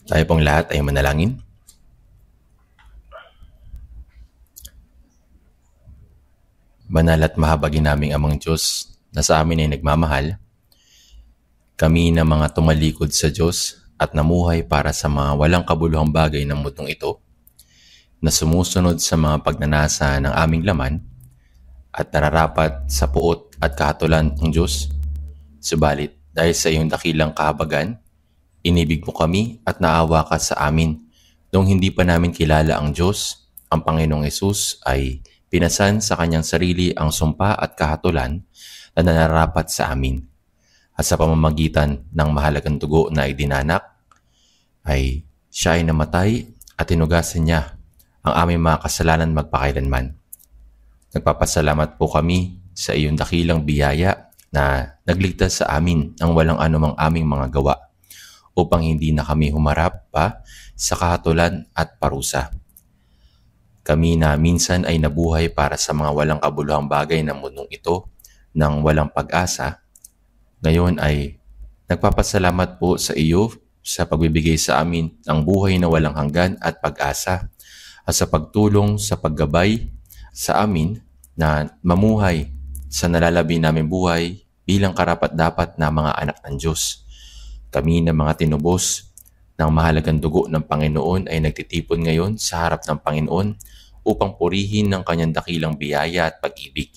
Tayo pong lahat ay manalangin. Banal at mahabagin naming Amang Diyos na sa amin ay nagmamahal, kami na mga tumalikod sa Diyos at namuhay para sa mga walang kabuluhang bagay ng mundong ito, na sumusunod sa mga pagnanasa ng aming laman at nararapat sa puot at kahatulan ng Diyos. Subalit, dahil sa iyong dakilang kahabagan, inibig mo kami at naawa ka sa amin. Nung hindi pa namin kilala ang Diyos, ang Panginoong Hesus ay pinasan sa kanyang sarili ang sumpa at kahatulan na nararapat sa amin. At sa pamamagitan ng mahalagang dugo na idinanak, ay siya ay namatay at tinugasan niya ang aming mga kasalanan magpakailanman. Nagpapasalamat po kami sa iyong dakilang biyaya na nagligtas sa amin ng walang anumang aming mga gawa, upang hindi na kami humarap pa sa kahatulan at parusa. Kami na minsan ay nabuhay para sa mga walang kabuluhang bagay ng mundong ito ng walang pag-asa, ngayon ay nagpapasalamat po sa iyo sa pagbibigay sa amin ng buhay na walang hanggan at pag-asa, at sa pagtulong sa paggabay sa amin na mamuhay sa nalalabi namin buhay bilang karapat-dapat na mga anak ng Diyos. Kami na mga tinubos ng mahalagang dugo ng Panginoon ay nagtitipon ngayon sa harap ng Panginoon upang purihin ng kanyang dakilang biyaya at pag-ibig,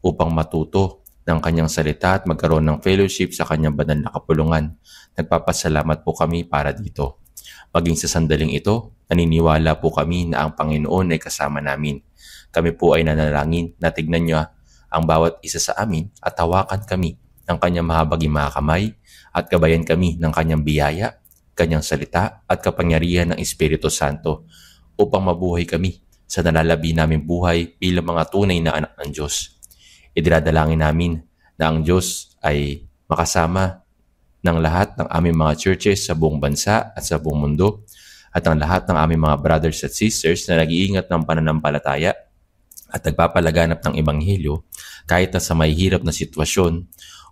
upang matuto ng kanyang salita at magkaroon ng fellowship sa kanyang banal na kapulungan. Nagpapasalamat po kami para dito. Maging sa sandaling ito, naniniwala po kami na ang Panginoon ay kasama namin. Kami po ay nanalangin na tignan niya ang bawat isa sa amin at hawakan kami ng kanyang mahabaging mga kamay at gabayan kami ng kanyang biyaya, kanyang salita at kapangyarihan ng Espiritu Santo upang mabuhay kami sa nalalabi naming buhay bilang mga tunay na anak ng Diyos. Idinadalangin namin na ang Diyos ay makasama ng lahat ng aming mga churches sa buong bansa at sa buong mundo, at ang lahat ng aming mga brothers at sisters na nag-iingat ng pananampalataya at nagpapalaganap ng Ebanghelyo kahit na sa may hirap na sitwasyon,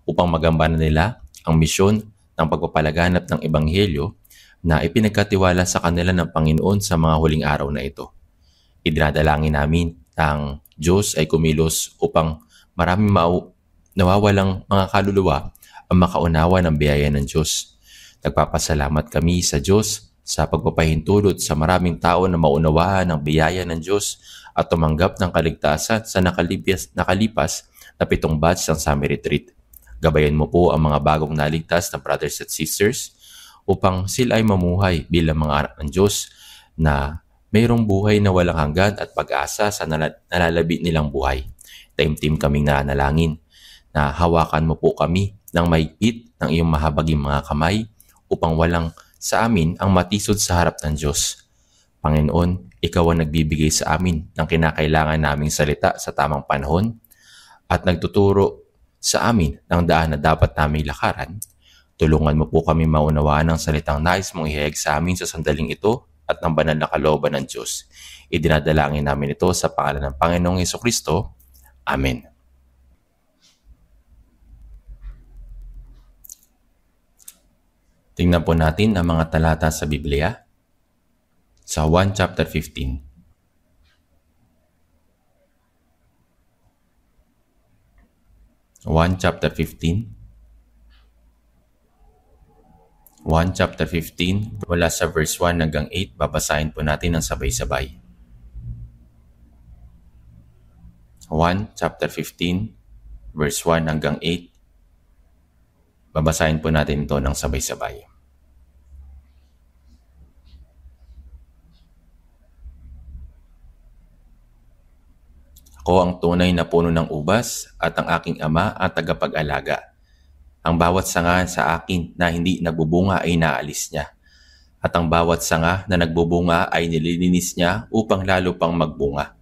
upang magambanan nila ang misyon ng pagpapalaganap ng Ebanghelyo na ipinagkatiwala sa kanila ng Panginoon sa mga huling araw na ito. Idinadalangin namin na ang Diyos ay kumilos upang maraming nawawalang mga kaluluwa ang makaunawa ng biyaya ng Diyos. Nagpapasalamat kami sa Diyos sa pagpapahintulot sa maraming tao na maunawaan ang biyaya ng Diyos at tumanggap ng kaligtasan sa nakalipas na 7 batch ng Summer Retreat. Gabayan mo po ang mga bagong naligtas na brothers at sisters upang sila ay mamuhay bilang mga anak ng Diyos na mayroong buhay na walang hanggan at pag-asa sa nalalabi nilang buhay. Taimtim kaming nanalangin na hawakan mo po kami ng mahigpit ng iyong mahabaging mga kamay upang walang sa amin ang matisod sa harap ng Diyos. Panginoon, Ikaw ang nagbibigay sa amin ng kinakailangan naming salita sa tamang panahon at nagtuturo sa amin ng daan na dapat naming lakaran. Tulungan mo po kami maunawaan ang salitang nais mong ihayag sa amin sa sandaling ito at ng banal na kalooban ng Diyos. Idinadalangin namin ito sa pangalan ng Panginoong Hesukristo. Amen. Tingnan po natin ang mga talata sa Biblia sa 1 chapter 15. 1 chapter 15. 1 chapter 15, mula sa verse 1 hanggang 8, babasahin po natin ng sabay-sabay. 1 chapter 15, verse 1 hanggang 8, babasahin po natin ito ng sabay-sabay. Ako ang tunay na puno ng ubas at ang aking ama ang tagapag-alaga. Ang bawat sanga sa akin na hindi nagbubunga ay naalis niya, at ang bawat sanga na nagbubunga ay nililinis niya upang lalo pang magbunga.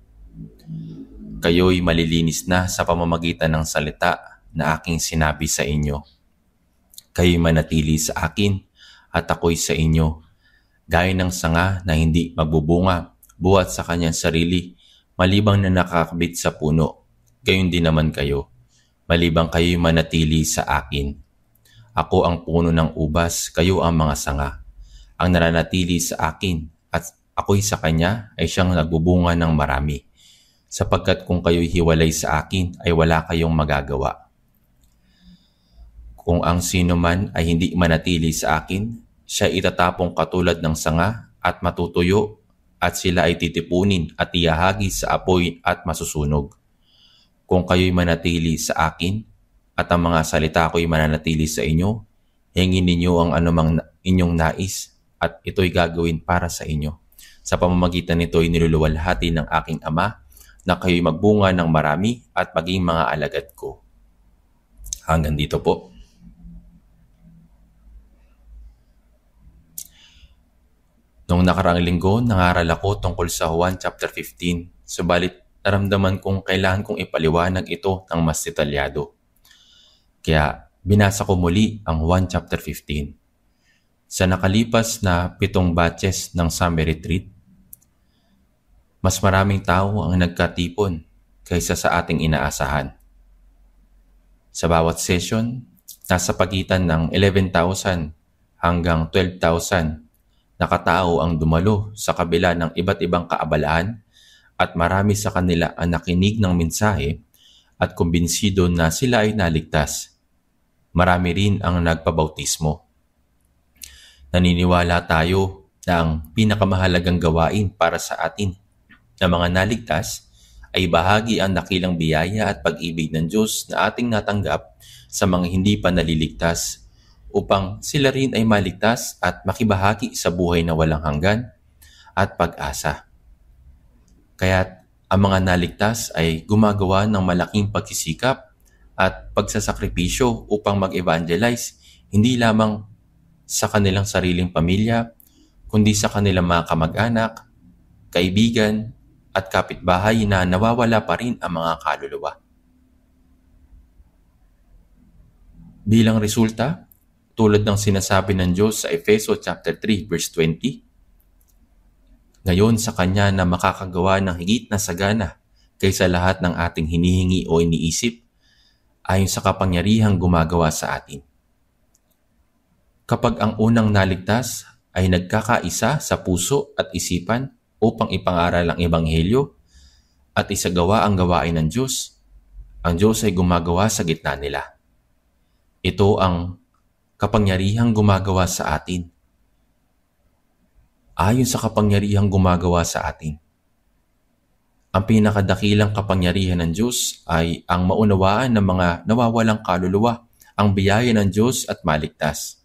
Kayo'y malilinis na sa pamamagitan ng salita na aking sinabi sa inyo. Kayo'y manatili sa akin at ako'y sa inyo. Gaya ng sanga na hindi magbubunga buhat sa kanyang sarili, malibang na nakakabit sa puno, gayon din naman kayo, malibang kayo'y manatili sa akin. Ako ang puno ng ubas, kayo ang mga sanga. Ang nananatili sa akin at ako'y sa kanya ay siyang nagbubunga ng marami. Sapagkat kung kayo'y hiwalay sa akin ay wala kayong magagawa. Kung ang sino man ay hindi manatili sa akin, siya itatapong katulad ng sanga at matutuyo at sila ay titipunin at iahagi sa apoy at masusunog. Kung kayo'y manatili sa akin at ang mga salita ko'y mananatili sa inyo, hingin ninyo ang anumang inyong nais at ito'y gagawin para sa inyo. Sa pamamagitan nito'y niluluwalhati ng aking Ama na kayo'y magbunga ng marami at maging mga alagad ko. Hanggang dito po. Noong nakaraang linggo, nangaral ako tungkol sa Juan chapter 15, subalit naramdaman kong kailangan kong ipaliwanag ito ng mas detalyado. Kaya binasa ko muli ang Juan chapter 15. Sa nakalipas na 7 batches ng summer retreat, mas maraming tao ang nagkatipon kaysa sa ating inaasahan. Sa bawat session, nasa pagitan ng 11,000 hanggang 12,000 nakatao ang dumalo sa kabila ng iba't ibang kaabalaan at marami sa kanila ang nakinig ng mensahe at kumbinsido na sila ay naligtas. Marami rin ang nagpabautismo. Naniniwala tayo na ang pinakamahalagang gawain para sa atin na mga naligtas ay bahagi ang dakilang biyaya at pag-ibig ng Diyos na ating natanggap sa mga hindi pa naliligtas upang sila rin ay maligtas at makibahagi sa buhay na walang hanggan at pag-asa. Kaya't ang mga naligtas ay gumagawa ng malaking pagsisikap at pagsasakripisyo upang mag-evangelize hindi lamang sa kanilang sariling pamilya, kundi sa kanilang mga kamag-anak, kaibigan at kapitbahay na nawawala pa rin ang mga kaluluwa. Bilang resulta, tulad ng sinasabi ng Diyos sa Efeso chapter 3 verse 20, ngayon sa Kanya na makakagawa ng higit na sagana kaysa lahat ng ating hinihingi o iniisip, ayon sa kapangyarihang gumagawa sa atin. Kapag ang unang naligtas ay nagkakaisa sa puso at isipan upang ipangaral ang Ebanghelyo at isagawa ang gawain ng Diyos, ang Diyos ay gumagawa sa gitna nila. Ito ang kapangyarihang gumagawa sa atin. Ayon sa kapangyarihang gumagawa sa atin. Ang pinakadakilang kapangyarihan ng Diyos ay ang maunawaan ng mga nawawalang kaluluwa, ang biyaya ng Diyos at maligtas.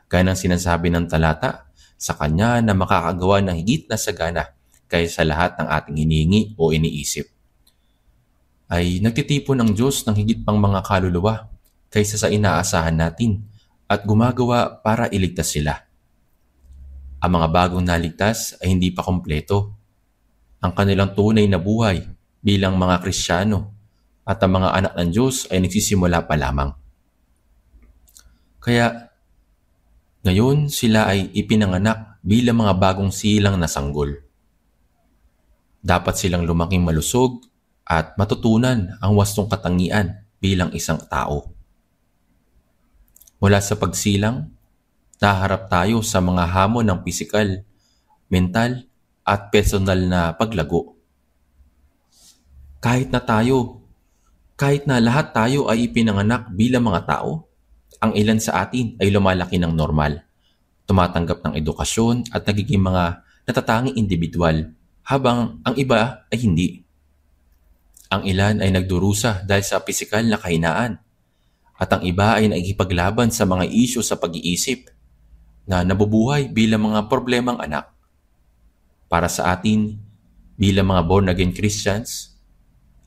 Gaya ng sinasabi ng talata, sa Kanya na makakagawa ng higit na sagana kaysa lahat ng ating hinihingi o iniisip. Ay nagtitipon ang Diyos ng higit pang mga kaluluwa kaysa sa inaasahan natin at gumagawa para iligtas sila. Ang mga bagong naligtas ay hindi pa kompleto. Ang kanilang tunay na buhay bilang mga Kristiyano at ang mga anak ng Diyos ay nagsisimula pa lamang. Kaya ngayon sila ay ipinanganak bilang mga bagong silang na sanggol. Dapat silang lumaking malusog at matutunan ang wastong katangian bilang isang tao. Mula sa pagsilang, naharap tayo sa mga hamon ng pisikal, mental at personal na paglago. Kahit na lahat tayo ay ipinanganak bilang mga tao, ang ilan sa atin ay lumalaki ng normal, tumatanggap ng edukasyon at nagiging mga natatanging individual, habang ang iba ay hindi. Ang ilan ay nagdurusa dahil sa pisikal na kahinaan, at ang iba ay nakikipaglaban sa mga isyu sa pag-iisip na nabubuhay bilang mga problemang anak. Para sa atin, bilang mga born-again Christians,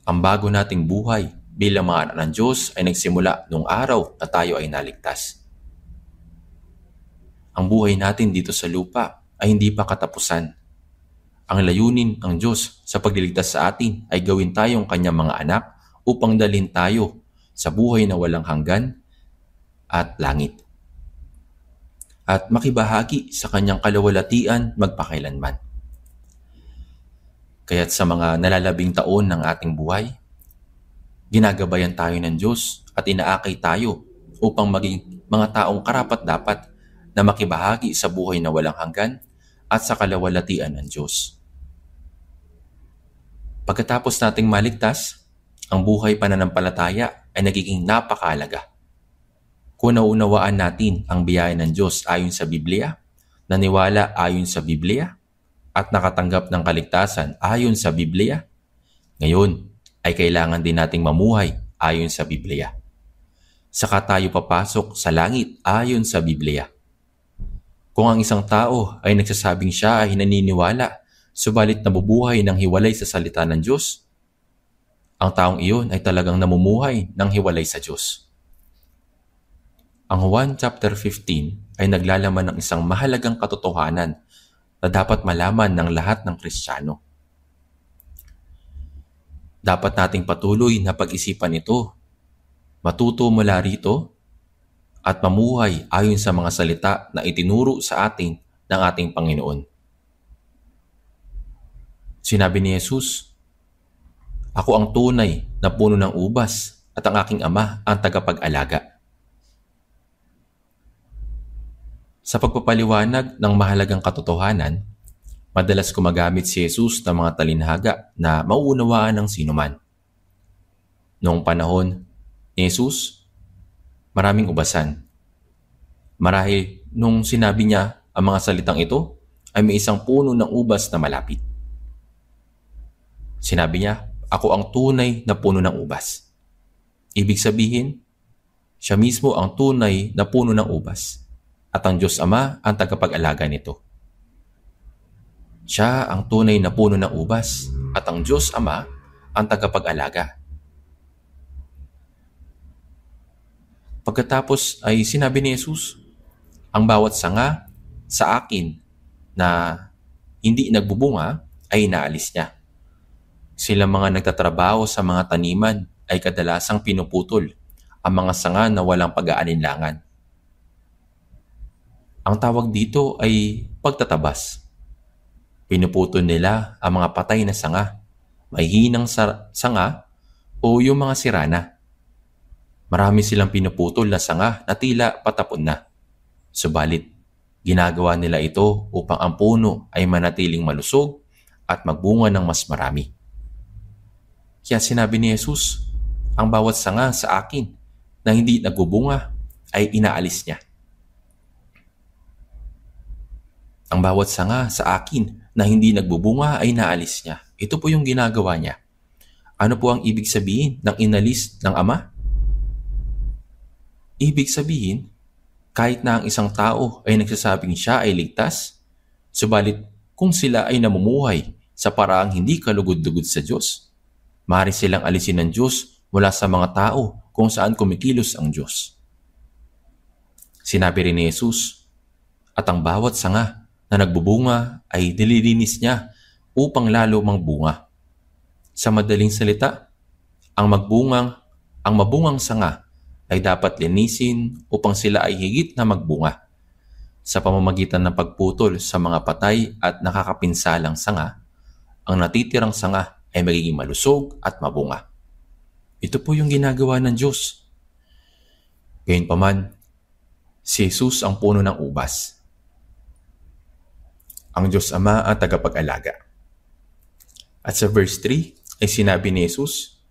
ang bago nating buhay bilang mga anak ng Diyos ay nagsimula noong araw na tayo ay naligtas. Ang buhay natin dito sa lupa ay hindi pa katapusan. Ang layunin ng Diyos sa pagliligtas sa atin ay gawin tayong Kanyang mga anak upang dalhin tayo sa buhay na walang hanggan at langit. At makibahagi sa Kanyang kalawalatian magpakailanman. Kaya't sa mga nalalabing taon ng ating buhay, ginagabayan tayo ng Diyos at inaakay tayo upang maging mga taong karapat-dapat na makibahagi sa buhay na walang hanggan at sa kalawalatian ng Diyos. Pagkatapos nating maligtas, ang buhay pananampalataya ay nagiging napakahalaga. Kung naunawaan natin ang biyaya ng Diyos ayon sa Biblia, naniwala ayon sa Biblia, at nakatanggap ng kaligtasan ayon sa Biblia, ngayon ay kailangan din nating mamuhay ayon sa Biblia. Saka tayo papasok sa langit ayon sa Biblia. Kung ang isang tao ay nagsasabing siya ay naniniwala, subalit nabubuhay ng hiwalay sa salita ng Diyos, ang taong iyon ay talagang namumuhay ng hiwalay sa Diyos. Ang Juan chapter 15 ay naglalaman ng isang mahalagang katotohanan na dapat malaman ng lahat ng Kristiyano. Dapat nating patuloy na pag-isipan ito, matuto mula rito, at mamuhay ayon sa mga salita na itinuro sa atin ng ating Panginoon. Sinabi ni Jesus, "Ako ang tunay na puno ng ubas at ang aking Ama ang tagapag-alaga." Sa pagpapaliwanag ng mahalagang katotohanan, madalas gumagamit si Jesus ng mga talinhaga na mauunawaan ng sinuman. Noong panahon ni Jesus, maraming ubasan. Marahil nung sinabi niya ang mga salitang ito, ay may isang puno ng ubas na malapit. Sinabi niya, "Ako ang tunay na puno ng ubas." Ibig sabihin, siya mismo ang tunay na puno ng ubas at ang Diyos Ama ang tagapag-alaga nito. Siya ang tunay na puno ng ubas at ang Diyos Ama ang tagapag-alaga. Pagkatapos ay sinabi ni Jesus, ang bawat sanga sa akin na hindi nagbubunga ay inaalis niya. Silang mga nagtatrabaho sa mga taniman ay kadalasang pinuputol ang mga sanga na walang pag-aalinlangan. Ang tawag dito ay pagtatabas. Pinuputol nila ang mga patay na sanga, may hinang sanga o yung mga sirana. Marami silang pinuputol na sanga na tila patapon na. Subalit, ginagawa nila ito upang ang puno ay manatiling malusog at magbunga ng mas marami. Kaya sinabi ni Jesus, ang bawat sanga sa akin na hindi nagbubunga ay inaalis niya. Ang bawat sanga sa akin na hindi nagbubunga ay inaalis niya. Ito po yung ginagawa niya. Ano po ang ibig sabihin ng inalis ng Ama? Ibig sabihin, kahit na ang isang tao ay nagsasabing siya ay ligtas, subalit kung sila ay namumuhay sa paraang hindi kalugod-lugod sa Diyos, maaari silang alisin ng Diyos mula sa mga tao kung saan kumikilos ang Diyos. Sinabi rin ni Jesus, at ang bawat sanga na nagbubunga ay nililinis niya upang lalo mangbunga. Sa madaling salita, ang mabungang sanga ay dapat linisin upang sila ay higit na magbunga. Sa pamamagitan ng pagputol sa mga patay at nakakapinsalang sanga, ang natitirang sanga ay magiging malusog at mabunga. Ito po yung ginagawa ng Diyos. Gayunpaman, si Jesus ang puno ng ubas. Ang Diyos Ama ang tagapag-alaga. At sa verse 3 ay sinabi ni Jesus,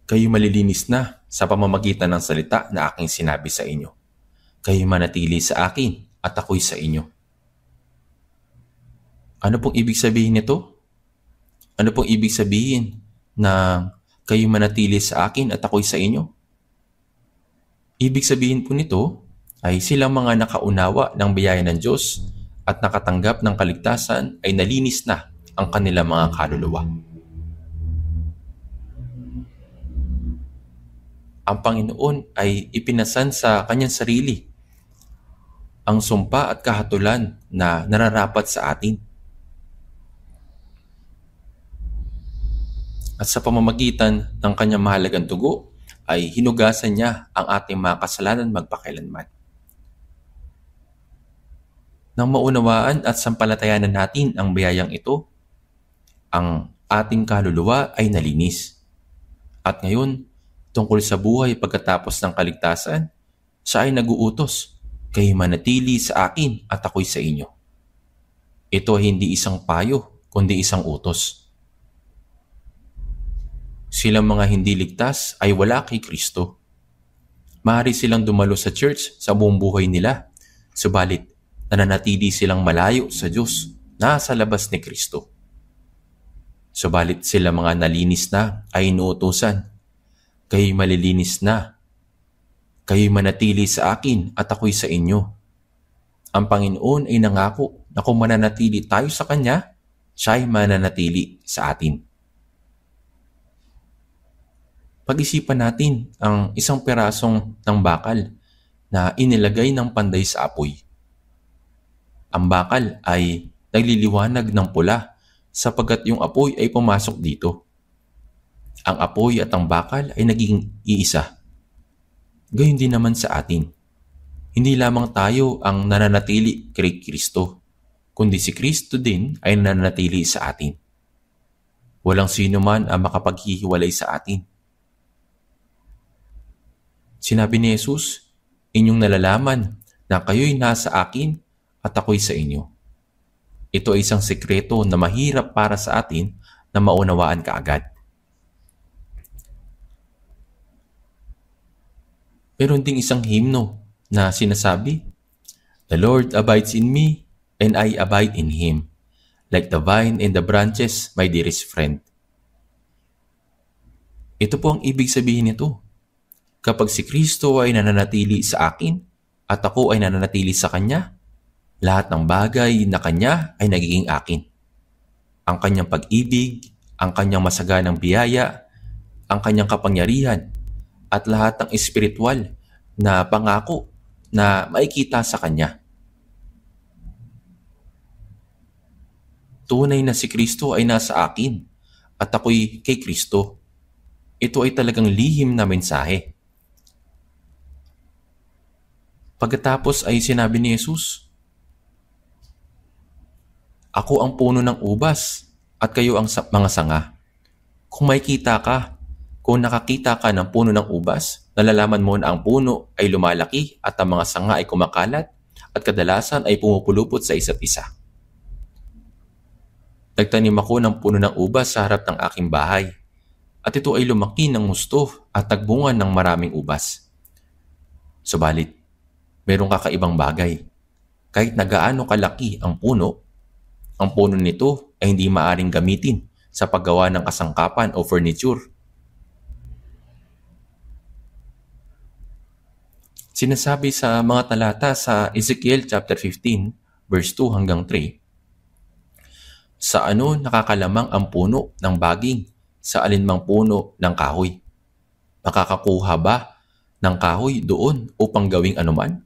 kayo malilinis na sa pamamagitan ng salita na aking sinabi sa inyo. Kayo manatili sa akin at ako'y sa inyo. Ano pong ibig sabihin nito? Ano pong ibig sabihin na kayo manatili sa akin at ako'y sa inyo? Ibig sabihin po nito ay silang mga nakaunawa ng biyaya ng Diyos at nakatanggap ng kaligtasan ay nalinis na ang kanilang mga kaluluwa. Ang Panginoon ay ipinasan sa kanyang sarili ang sumpa at kahatulan na nararapat sa atin. At sa pamamagitan ng kanyang mahalagang dugo ay hinugasan niya ang ating mga kasalanan magpakailanman. Nang maunawaan at sampalatayanan natin ang biyayang ito, ang ating kaluluwa ay nalinis. At ngayon, tungkol sa buhay pagkatapos ng kaligtasan, siya ay naguutos Kayo manatili sa akin at ako'y sa inyo. Ito ay hindi isang payo, kundi isang utos. Silang mga hindi ligtas ay wala kay Kristo. Maaari silang dumalo sa church sa buong buhay nila, subalit nananatili silang malayo sa Diyos, nasa labas ni Kristo. Subalit sila mga nalinis na ay inuutusan, kayo'y malilinis na. Kayo'y manatili sa akin at ako'y sa inyo. Ang Panginoon ay nangako na kung mananatili tayo sa Kanya, siya'y mananatili sa atin. Pag-isipan natin ang isang pirasong ng bakal na inilagay ng panday sa apoy. Ang bakal ay nagliliwanag ng pula sapagkat yung apoy ay pumasok dito. Ang apoy at ang bakal ay naging iisa. Gayon din naman sa atin. Hindi lamang tayo ang nananatili kay Kristo, kundi si Kristo din ay nananatili sa atin. Walang sino man ang makapaghihiwalay sa atin. Sinabi ni Jesus, inyong nalalaman na kayo'y nasa akin at ako'y sa inyo. Ito ay isang sekreto na mahirap para sa atin na maunawaan kaagad. Meron ding isang himno na sinasabi, "The Lord abides in me, and I abide in Him, like the vine and the branches, my dearest friend." Ito po ang ibig sabihin nito. Kapag si Kristo ay nananatili sa akin at ako ay nananatili sa Kanya, lahat ng bagay na Kanya ay nagiging akin. Ang Kanyang pag-ibig, ang Kanyang masaganang biyaya, ang Kanyang kapangyarihan, at lahat ng espiritual na pangako na makikita sa Kanya. Tunay na si Kristo ay nasa akin at ako'y kay Kristo. Ito ay talagang lihim na mensahe. Pagkatapos ay sinabi ni Jesus, "Ako ang puno ng ubas at kayo ang mga sanga." Kung makikita ka, kung nakakita ka ng puno ng ubas, nalalaman mo na ang puno ay lumalaki at ang mga sanga ay kumakalat at kadalasan ay pumupulupot sa isa't isa. Nagtanim ako ng puno ng ubas sa harap ng aking bahay at ito ay lumaki ng gusto at nagbunga ng maraming ubas. Subalit, mayroong kakaibang bagay. Kahit na gaano kalaki ang puno nito ay hindi maaring gamitin sa paggawa ng kasangkapan o furniture. Sinasabi sa mga talata sa Ezekiel chapter 15, verse 2 hanggang 3, "Sa ano nakakalamang ang puno ng baging sa alinmang puno ng kahoy? Makakakuha ba ng kahoy doon upang gawing anuman?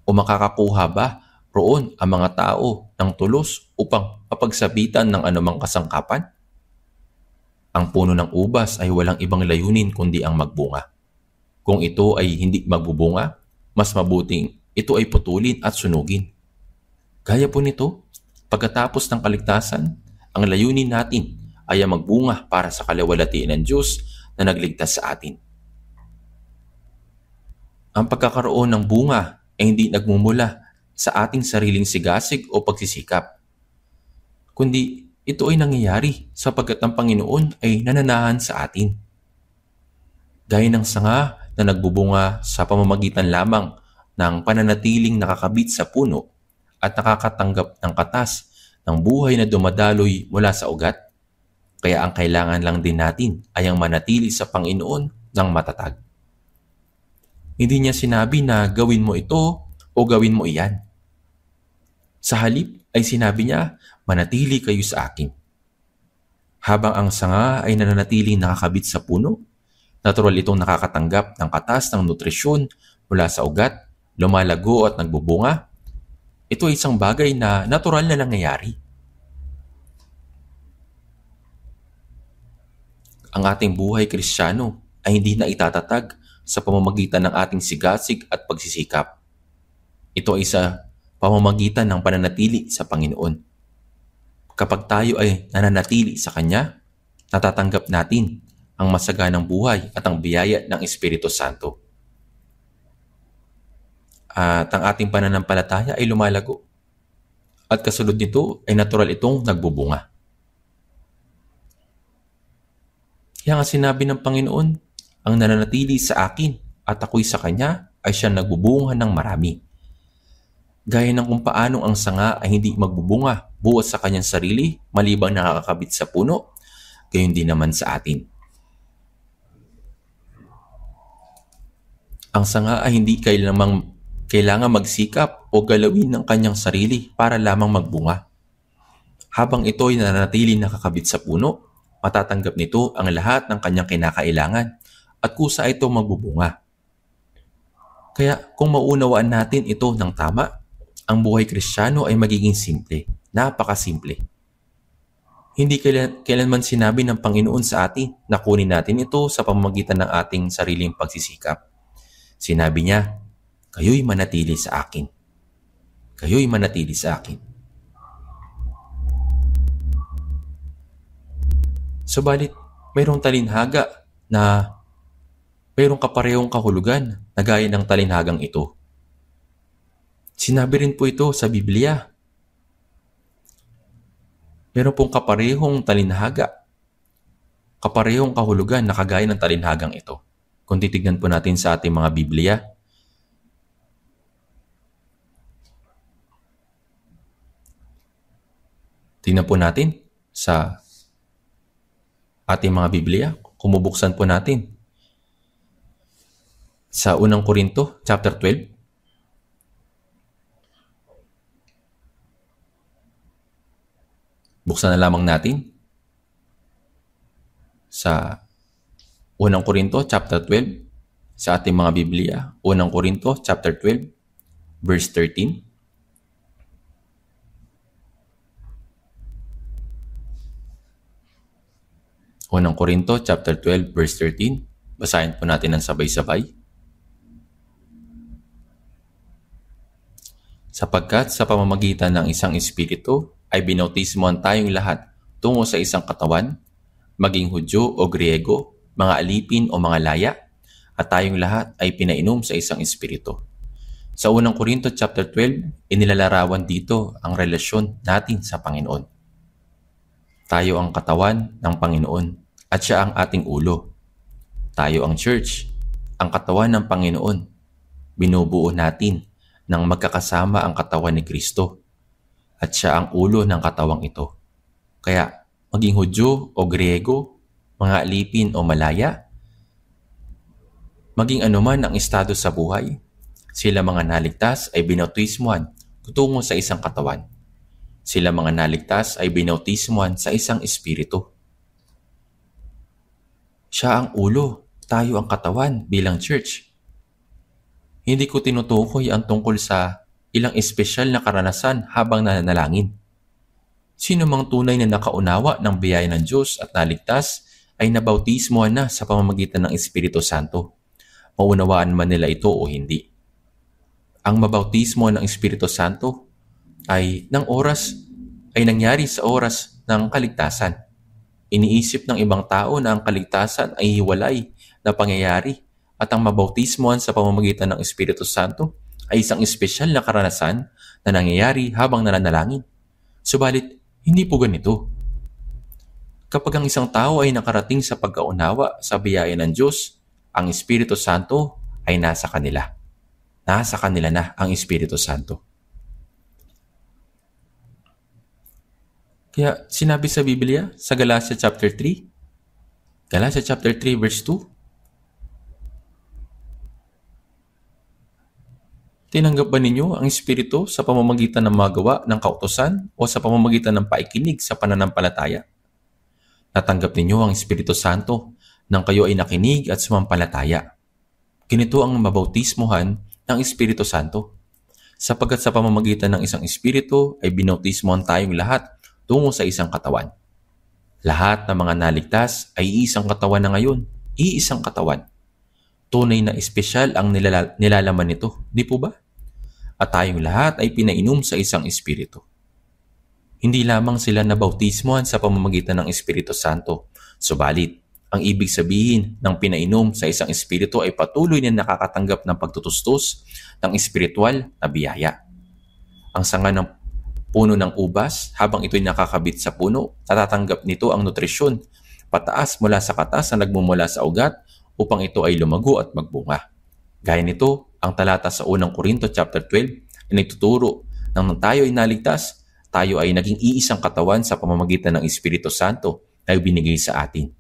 O makakakuha ba roon ang mga tao ng tulos upang mapagsabitan ng anumang kasangkapan? Ang puno ng ubas ay walang ibang layunin kundi ang magbunga. Kung ito ay hindi magbubunga, mas mabuting ito ay putulin at sunugin. Gaya po nito, pagkatapos ng kaligtasan, ang layunin natin ay ang magbunga para sa kalawalhatian ng Diyos na nagligtas sa atin. Ang pagkakaroon ng bunga ay hindi nagmumula sa ating sariling sigasig o pagsisikap, kundi ito ay nangyayari sapagkat ang Panginoon ay nananahan sa atin. Gaya ng sanga na nagbubunga sa pamamagitan lamang ng pananatiling nakakabit sa puno at nakakatanggap ng katas ng buhay na dumadaloy mula sa ugat, kaya ang kailangan lang din natin ay ang manatili sa Panginoon ng matatag. Hindi niya sinabi na gawin mo ito o gawin mo iyan. Sa halip ay sinabi niya, manatili kayo sa akin. Habang ang sanga ay nananatiling nakakabit sa puno, natural itong nakakatanggap ng katas ng nutrisyon mula sa ugat, lumalago at nagbubunga. Ito ay isang bagay na natural na nangyayari. Ang ating buhay Kristiyano ay hindi na itatatag sa pamamagitan ng ating sigasig at pagsisikap. Ito ay sa pamamagitan ng pananatili sa Panginoon. Kapag tayo ay nananatili sa Kanya, natatanggap natin ang masaganang buhay at ang biyaya ng Espiritu Santo. at ang ating pananampalataya ay lumalago. At kasunod nito ay natural itong nagbubunga. Kaya nga sinabi ng Panginoon, ang nananatili sa akin at ako'y sa Kanya ay siya nagbubunga ng marami. Gaya ng kung paanong ang sanga ay hindi magbubunga buot sa kanyang sarili malibang nakakakabit sa puno, gayon din naman sa atin. Ang sanga ay hindi kailangan magsikap o galawin ng kanyang sarili para lamang magbunga. Habang ito ay nananatili nakakabit sa puno, matatanggap nito ang lahat ng kanyang kinakailangan at kusa ito magbubunga. Kaya kung maunawaan natin ito ng tama, ang buhay Kristiyano ay magiging simple, napakasimple. Hindi kailanman sinabi ng Panginoon sa atin na kunin natin ito sa pamamagitan ng ating sariling pagsisikap. Sinabi niya, kayo'y manatili sa akin. Kayo'y manatili sa akin. Subalit, mayroong talinhaga na mayroong kaparehong kahulugan na gaya ng talinhagang ito. Sinabi rin po ito sa Biblia. Meron pong kaparehong talinhaga, kaparehong kahulugan na kagaya ng talinhagang ito. Kung titignan po natin sa ating mga Biblia, tingnan po natin sa ating mga Biblia, kumubuksan po natin sa unang Korinto, chapter 12. Buksan na lamang natin sa unang Korinto, chapter 12, sa ating mga Biblia. Unang Korinto, chapter 12, verse 13. Unang Korinto, chapter 12, verse 13. Basahin po natin ng sabay-sabay. Sapagkat sa pamamagitan ng isang espiritu ay binautismohan tayong lahat tungo sa isang katawan, maging Hudyo o Griego, mga alipin o mga laya, at tayong lahat ay pinainom sa isang espiritu. Sa unang Korinto chapter 12, inilalarawan dito ang relasyon natin sa Panginoon. Tayo ang katawan ng Panginoon at siya ang ating ulo. Tayo ang church, ang katawan ng Panginoon. Binubuo natin nang magkakasama ang katawan ni Kristo at siya ang ulo ng katawang ito. Kaya maging Hudyo o Griego, mga alipin o malaya, maging anuman ang estado sa buhay, sila mga naligtas ay binautismuhan tungo sa isang katawan. Sila mga naligtas ay binautismuhan sa isang espiritu. Siya ang ulo, tayo ang katawan bilang church. Hindi ko tinutukoy ang tungkol sa ilang espesyal na karanasan habang nananalangin. Sino mang tunay na nakaunawa ng biyaya ng Diyos at naligtas ay nabautismohan na sa pamamagitan ng Espiritu Santo. Maunawaan man nila ito o hindi. Ang mabautismo ng Espiritu Santo ay nangyari sa oras ng kaligtasan. Iniisip ng ibang tao na ang kaligtasan ay hiwalay na pangyayari at ang mabautismohan sa pamamagitan ng Espiritu Santo ay isang espesyal na karanasan na nangyayari habang nananalangin. Subalit, hindi po ganito. Kapag ang isang tao ay nakarating sa pagkaunawa sa biyaya ng Diyos, ang Espiritu Santo ay nasa kanila. Nasa kanila na ang Espiritu Santo. Kaya sinabi sa Biblia, sa Galatia chapter 3, Galatia chapter 3 verse 2, tinanggap ba ninyo ang Espiritu sa pamamagitan ng magawa ng kautusan o sa pamamagitan ng paikinig sa pananampalataya? Natanggap ninyo ang Espiritu Santo nang kayo ay nakinig at sumampalataya. Ganito ang mabautismohan ng Espiritu Santo. Sapagkat sa pamamagitan ng isang Espiritu ay binautismohan tayong lahat tungo sa isang katawan. Lahat ng mga naligtas ay iisang katawan na ngayon, iisang katawan. Tunay na espesyal ang nilalaman nito, di po ba? At tayong lahat ay pinainom sa isang espiritu. Hindi lamang sila nabautismohan sa pamamagitan ng Espiritu Santo, subalit Ang ibig sabihin ng pinainom sa isang espiritu ay patuloy na nakakatanggap ng pagtutustos ng espiritual na biyaya. Ang sanga ng puno ng ubas, habang ito'y nakakabit sa puno, natatanggap nito ang nutrisyon pataas mula sa katas na nagmumula sa ugat upang ito ay lumago at magbunga. Gaya nito, ang talata sa unang Korinto chapter 12 ay nagtuturo nang tayo ay naligtas, tayo ay naging iisang katawan sa pamamagitan ng Espiritu Santo na ibinigay sa atin.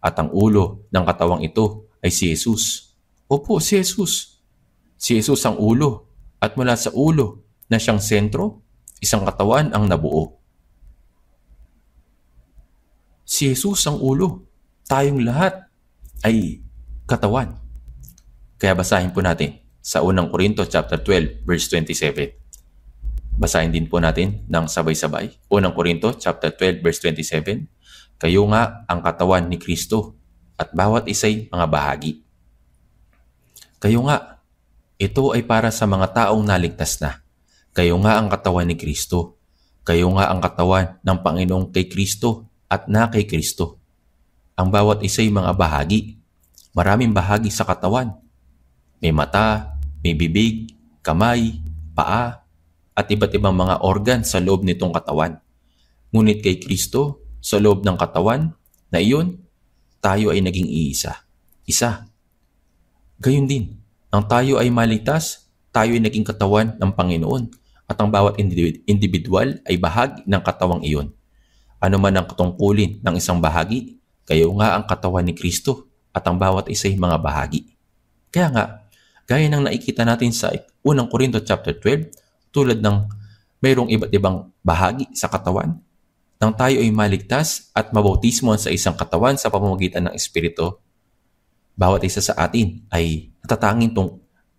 At ang ulo ng katawang ito ay si Jesus. Opo, si Jesus. Si Jesus ang ulo, at mula sa ulo na siyang sentro, isang katawan ang nabuo. Si Jesus ang ulo. Tayong lahat ay katawan. Kaya basahin po natin sa unang Korinto chapter 12 verse 27. Basahin din po natin ng sabay-sabay. Unang Korinto chapter 12 verse 27. Kayo nga ang katawan ni Kristo at bawat isa'y mga bahagi. Kayo nga, ito ay para sa mga taong naligtas na. Kayo nga ang katawan ni Kristo. Kayo nga ang katawan ng Panginoong kay Kristo at na kay Kristo. Ang bawat isa'y mga bahagi. Maraming bahagi sa katawan. May mata, may bibig, kamay, paa, at iba't ibang mga organ sa loob nitong katawan. Ngunit kay Kristo, sa loob ng katawan na iyon, tayo ay naging iisa. Isa. Gayun din, nang tayo ay maligtas, tayo ay naging katawan ng Panginoon at ang bawat individual ay bahagi ng katawang iyon. Ano man ang tungkulin ng isang bahagi, kayo nga ang katawan ni Kristo at ang bawat isa ay mga bahagi. Kaya nga, gaya ng nakikita natin sa unang Korinto chapter 12, tulad ng mayroong iba't ibang bahagi sa katawan, nang tayo ay maligtas at mabautismo sa isang katawan sa pamamagitan ng Espiritu, bawat isa sa atin ay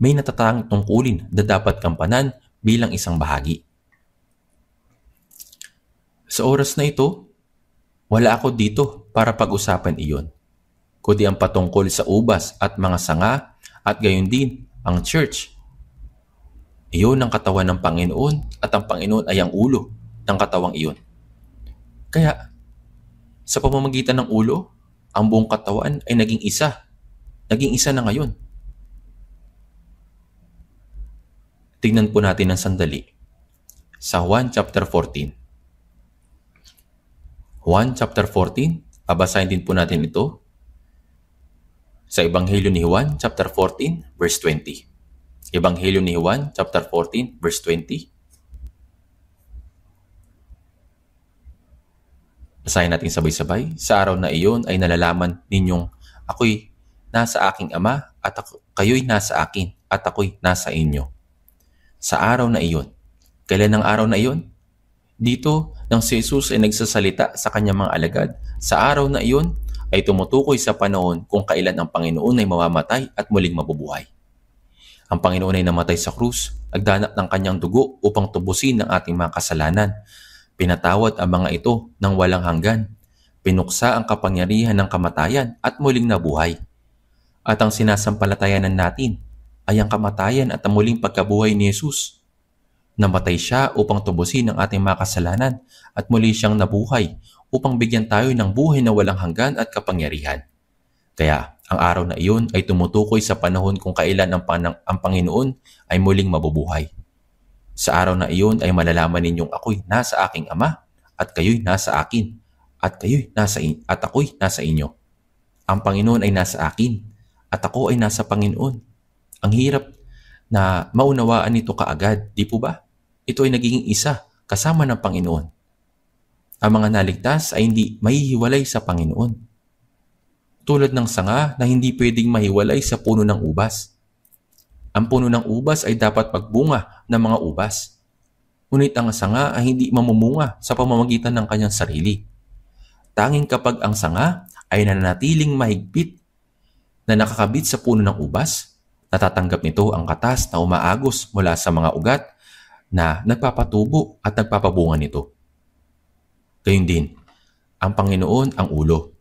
may natatanging tungkulin na dapat gampanan bilang isang bahagi. Sa oras na ito, wala ako dito para pag-usapan iyon, kundi ang patungkol sa ubas at mga sanga at gayon din ang church. Iyon ang katawan ng Panginoon at ang Panginoon ay ang ulo ng katawang iyon. Kaya, sa pamamagitan ng ulo, ang buong katawan ay naging isa. Naging isa na ngayon. Tingnan po natin ng sandali sa Juan chapter 14. Juan chapter 14, babasahin din po natin ito sa Ebanghelyo ni Juan chapter 14 verse 20. Ebanghelyo ni Juan chapter 14 verse 20. Basahin natin sabay-sabay. Sa araw na iyon ay nalalaman ninyong ako'y nasa aking Ama at kayo'y nasa akin at ako'y nasa inyo. Sa araw na iyon. Kailan ang araw na iyon? Dito, nang si Jesus ay nagsasalita sa kanyang mga alagad, sa araw na iyon ay tumutukoy sa panahon kung kailan ang Panginoon ay mamamatay at muling mabubuhay. Ang Panginoon ay namatay sa krus, nagdanap ng kanyang dugo upang tubusin ang ating mga kasalanan. Pinatawad ang mga ito ng walang hanggan. Pinuksa ang kapangyarihan ng kamatayan at muling nabuhay. At ang sinasampalatayanan natin ay ang kamatayan at ang muling pagkabuhay ni Jesus. Namatay siya upang tubusin ang ating mga kasalanan at muli siyang nabuhay upang bigyan tayo ng buhay na walang hanggan at kapangyarihan. Kaya ang araw na iyon ay tumutukoy sa panahon kung kailan ang Panginoon ay muling mabubuhay. Sa araw na iyon ay malalaman ninyong ako'y nasa aking Ama at kayo'y nasa akin at ako'y nasa inyo. Ang Panginoon ay nasa akin at ako ay nasa Panginoon. Ang hirap na maunawaan nito kaagad, di po ba? Ito ay nagiging isa kasama ng Panginoon. Ang mga naligtas ay hindi mahihiwalay sa Panginoon. Tulad ng sanga na hindi pwedeng mahiwalay sa puno ng ubas. Ang puno ng ubas ay dapat magbunga ng mga ubas. Ngunit ang sanga ay hindi mamumunga sa pamamagitan ng kanyang sarili. Tanging kapag ang sanga ay nananatiling mahigpit na nakakabit sa puno ng ubas, natatanggap nito ang katas na umaagos mula sa mga ugat na nagpapatubo at nagpapabunga nito. Gayun din, ang Panginoon ang ulo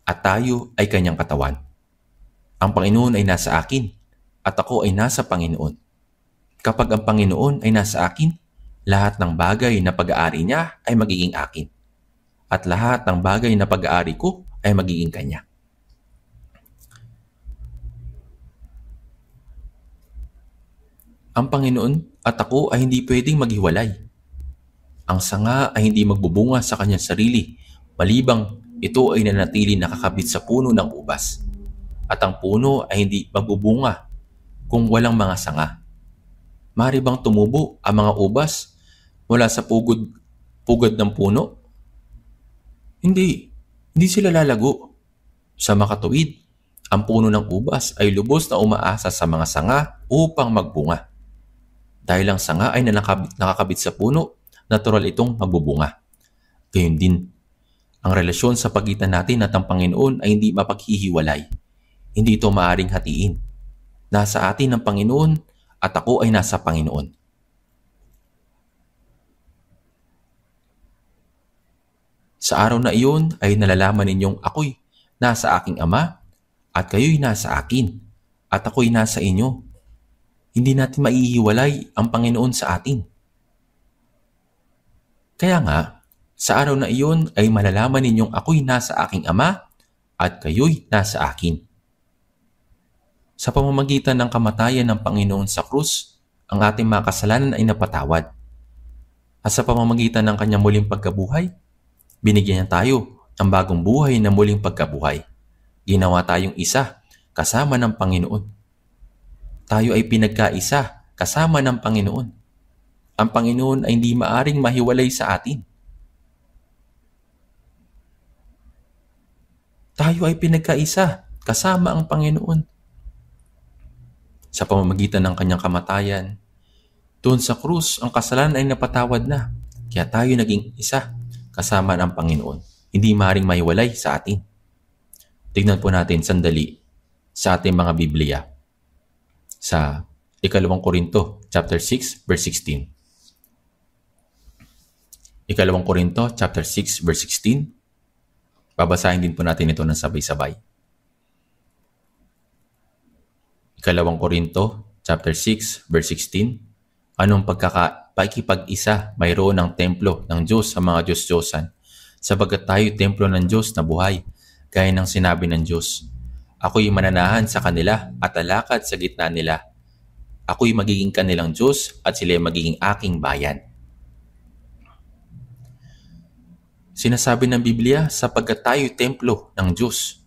at tayo ay kanyang katawan. Ang Panginoon ay nasa akin at ako ay nasa Panginoon. Kapag ang Panginoon ay nasa akin, lahat ng bagay na pag-aari niya ay magiging akin. At lahat ng bagay na pag-aari ko ay magiging kanya. Ang Panginoon at ako ay hindi pwedeng maghiwalay. Ang sanga ay hindi magbubunga sa kanyang sarili, malibang ito ay nanatili nakakabit sa puno ng ubas. At ang puno ay hindi magbubunga kung walang mga sanga. Maaari bang tumubo ang mga ubas mula sa pugad ng puno? Hindi. Hindi sila lalago. Sa makatuwid, ang puno ng ubas ay lubos na umaasa sa mga sanga upang magbunga. Dahil ang sanga ay nakakabit sa puno, natural itong magbubunga. Gayun din, ang relasyon sa pagitan natin at ang Panginoon ay hindi mapaghihiwalay. Hindi ito maaaring hatiin. Nasa atin ang Panginoon at ako ay nasa Panginoon. Sa araw na iyon ay nalalaman ninyong ako'y nasa aking Ama at kayo'y nasa akin at ako'y nasa inyo. Hindi natin maihiwalay ang Panginoon sa atin. Kaya nga, sa araw na iyon ay malalaman ninyong ako'y nasa aking Ama at kayo'y nasa akin. Sa pamamagitan ng kamatayan ng Panginoon sa krus, ang ating mga kasalanan ay napatawad. At sa pamamagitan ng kanyang muling pagkabuhay, binigyan niya tayo ng bagong buhay na muling pagkabuhay. Ginawa tayong isa kasama ng Panginoon. Tayo ay pinagkaisa kasama ng Panginoon. Ang Panginoon ay hindi maaring mahiwalay sa atin. Tayo ay pinagkaisa kasama ang Panginoon. Sa pamamagitan ng kanyang kamatayan, doon sa krus, ang kasalanan ay napatawad na. Kaya tayo naging isa kasama ng Panginoon. Hindi maaaring mahiwalay sa atin. Tignan po natin sandali sa ating mga Biblia. Sa 2 Korinto chapter 6 verse 16. 2 Korinto chapter 6 verse 16. Babasahin din po natin ito ng sabay-sabay. 2 Korinto chapter 6 verse 16. Anong pakikipag-isa mayroon ng templo ng Diyos sa mga Diyos-Diyosan, sabagat tayo templo ng Diyos na buhay, gaya ng sinabi ng Diyos. Ako'y mananahan sa kanila at lalakad sa gitna nila. Ako'y magiging kanilang Diyos at sila'y magiging aking bayan. Sinasabi ng Biblia, sapagkat tayo templo ng Diyos.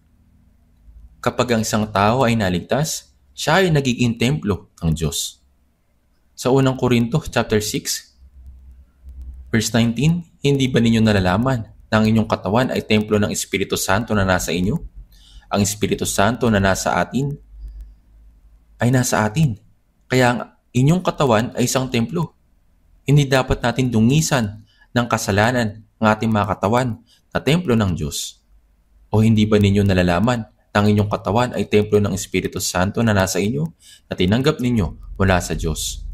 Kapag ang isang tao ay naligtas, siya ay nagiging templo ng Diyos. Sa unang Korinto chapter 6 verse 19, hindi ba ninyo nalalaman na ang inyong katawan ay templo ng Espiritu Santo na nasa inyo? Ang Espiritu Santo na nasa atin ay nasa atin. Kaya ang inyong katawan ay isang templo. Hindi dapat natin dungisan ng kasalanan ng ating mga katawan na templo ng Diyos. O hindi ba ninyo nalalaman na ang inyong katawan ay templo ng Espiritu Santo na nasa inyo na tinanggap ninyo mula sa Diyos?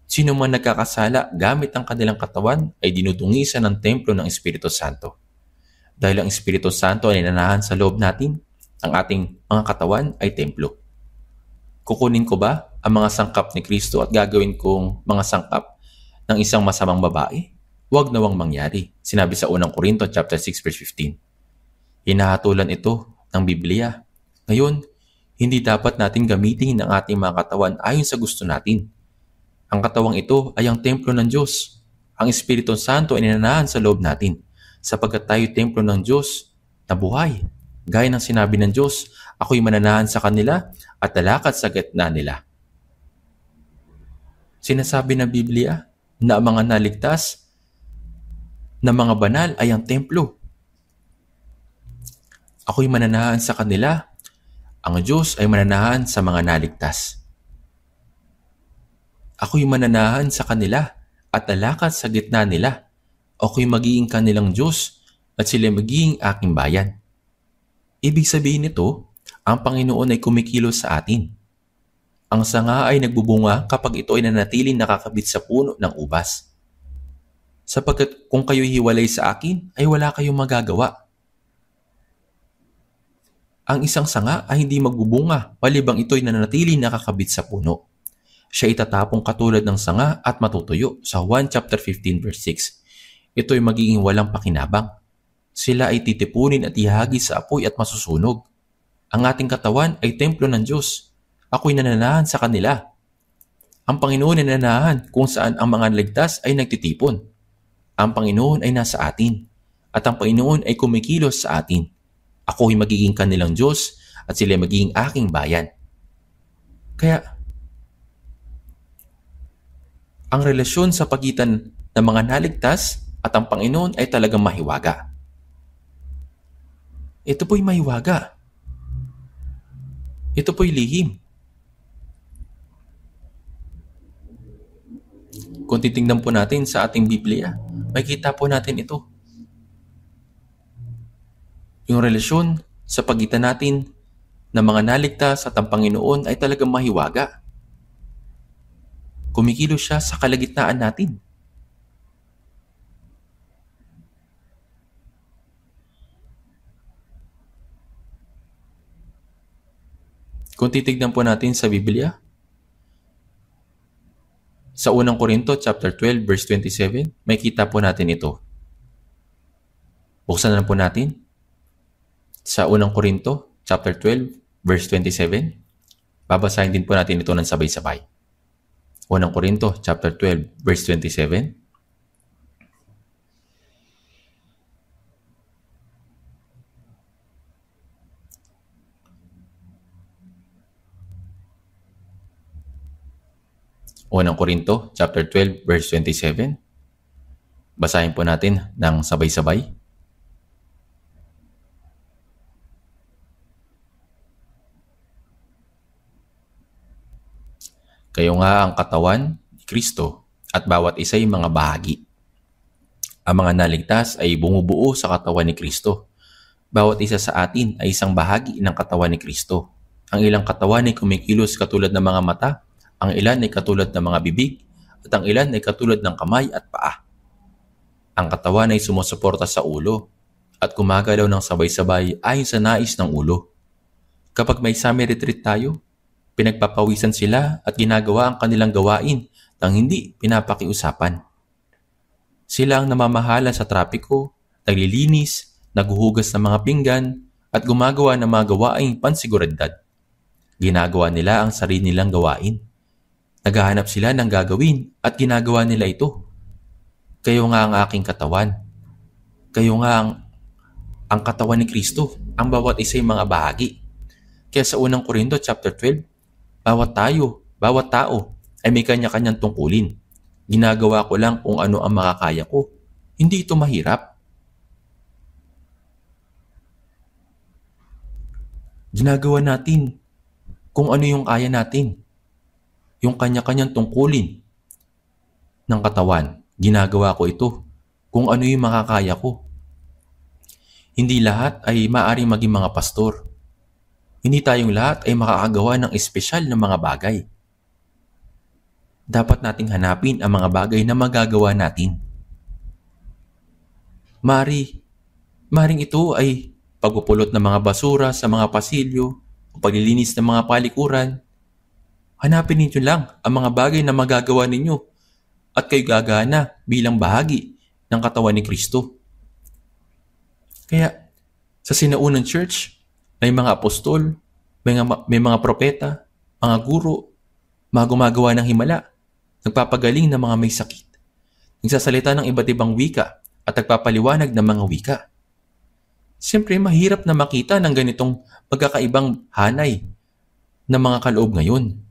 Sino man nagkakasala gamit ang kanilang katawan ay dinudungisan ng templo ng Espiritu Santo. Dahil ang Espiritu Santo ay nananahan sa loob natin, ang ating mga katawan ay templo. Kukunin ko ba ang mga sangkap ni Kristo at gagawin kong mga sangkap ng isang masamang babae? Huwag nawang mangyari. Sinabi sa unang Korinto chapter 6 verse 15. Hinahatulan ito ng Biblia. Ngayon, hindi dapat natin gamitin ang ating mga katawan ayon sa gusto natin. Ang katawang ito ay ang templo ng Diyos. Ang Espiritu Santo ay ninanahan sa loob natin, sapagkat tayo templo ng Diyos na buhay. Gaya ng sinabi ng Diyos, ako'y mananahan sa kanila at lalakad sa gitna nila. Sinasabi ng Biblia na ang mga naligtas na mga banal ay ang templo. Ako'y mananahan sa kanila, ang Diyos ay mananahan sa mga naligtas. Ako'y mananahan sa kanila at lalakad sa gitna nila. Ako'y magiging kanilang Diyos at sila magiging aking bayan. Ibig sabihin nito, ang Panginoon ay kumikilos sa atin. Ang sanga ay nagbubunga kapag ito ay nanatiling nakakabit sa puno ng ubas. Sapagkat kung kayo'y hiwalay sa akin, ay wala kayong magagawa. Ang isang sanga ay hindi magbubunga palibang ito ay nanatiling nakakabit sa puno. Siya itatapong katulad ng sanga at matutuyo sa Juan chapter 15 verse 6. Ito ay magiging walang pakinabang. Sila ay titipunin at ihagi sa apoy at masusunog. Ang ating katawan ay templo ng Diyos. Ako'y nananahan sa kanila. Ang Panginoon ay nanahan kung saan ang mga ligtas ay nagtitipon. Ang Panginoon ay nasa atin at ang Panginoon ay kumikilos sa atin. Ako ay magiging kanilang Diyos at sila ay magiging aking bayan. Kaya, ang relasyon sa pagitan ng mga naligtas at ang Panginoon ay talagang mahiwaga. Ito po'y mahiwaga. Ito po'y lihim. Kung titingnan po natin sa ating Biblia, makikita po natin ito. Yung relasyon sa pagitan natin ng mga naligtas at ang Panginoon ay talagang mahiwaga. Kumikilos siya sa kalagitnaan natin. Kung titignan po natin sa Biblia, sa unang Korinto chapter 12 verse 27, may kita po natin ito. Buksan na po natin. Sa unang Korinto chapter 12 verse 27, babasahin din po natin ito ng sabay-sabay. Unang Korinto chapter 12 verse 27. Unang Korinto chapter 12 verse 27. Basahin po natin ng sabay-sabay. Kayo nga ang katawan ni Kristo at bawat isa ay mga bahagi. Ang mga naligtas ay bumubuo sa katawan ni Kristo. Bawat isa sa atin ay isang bahagi ng katawan ni Kristo. Ang ilang katawan ay kumikilos katulad ng mga mata, ang ilan ay katulad ng mga bibig, at ang ilan ay katulad ng kamay at paa. Ang katawan ay sumusuporta sa ulo at gumagalaw ng sabay-sabay ayon sa nais ng ulo. Kapag may summer retreat tayo, pinagpapawisan sila at ginagawa ang kanilang gawain nang hindi pinapakiusapan. Sila ang namamahala sa trapiko, naglilinis, naghuhugas ng mga pinggan, at gumagawa ng mga gawaing pansiguridad. Ginagawa nila ang sarili nilang gawain. Naghahanap sila ng gagawin at ginagawa nila ito. Kayo nga ang aking katawan. Kayo nga ang katawan ni Kristo, ang bawat isa ay mga bahagi. Kaya sa unang Korinto chapter 12, bawat tao ay may kanya-kanyang tungkulin. Ginagawa ko lang kung ano ang makakaya ko. Hindi ito mahirap. Ginagawa natin kung ano yung kaya natin. Yung kanya-kanyang tungkulin ng katawan. Ginagawa ko ito kung ano yung makakaya ko. Hindi lahat ay maaaring maging mga pastor. Hindi tayong lahat ay makakagawa ng espesyal na mga bagay. Dapat nating hanapin ang mga bagay na magagawa natin. Maring ito ay pagpupulot ng mga basura sa mga pasilyo o paglilinis ng mga palikuran. Hanapin ninyo lang ang mga bagay na magagawa ninyo at kayo gagana bilang bahagi ng katawan ni Kristo. Kaya sa sinaunang church, may mga apostol, may mga propeta, mga guro, mga gumagawa ng himala, nagpapagaling ng mga may sakit, nagsasalita ng iba't ibang wika at nagpapaliwanag ng mga wika. Siyempre, mahirap na makita ng ganitong pagkakaibang hanay ng mga kaloob ngayon.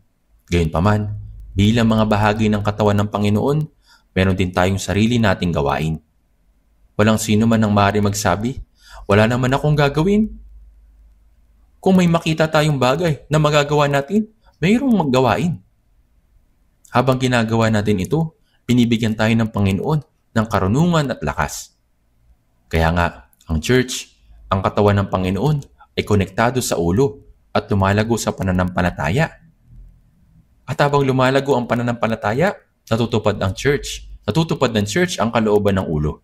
Gayunpaman, bilang mga bahagi ng katawan ng Panginoon, meron din tayong sarili nating gawain. Walang sino man ang maaari magsabi, wala naman akong gagawin. Kung may makita tayong bagay na magagawa natin, mayroong maggawain. Habang ginagawa natin ito, binibigyan tayo ng Panginoon ng karunungan at lakas. Kaya nga, ang church, ang katawan ng Panginoon, ay konektado sa ulo at lumalago sa pananampalataya. At habang lumalago ang pananampalataya, natutupad ng church ang kalooban ng ulo.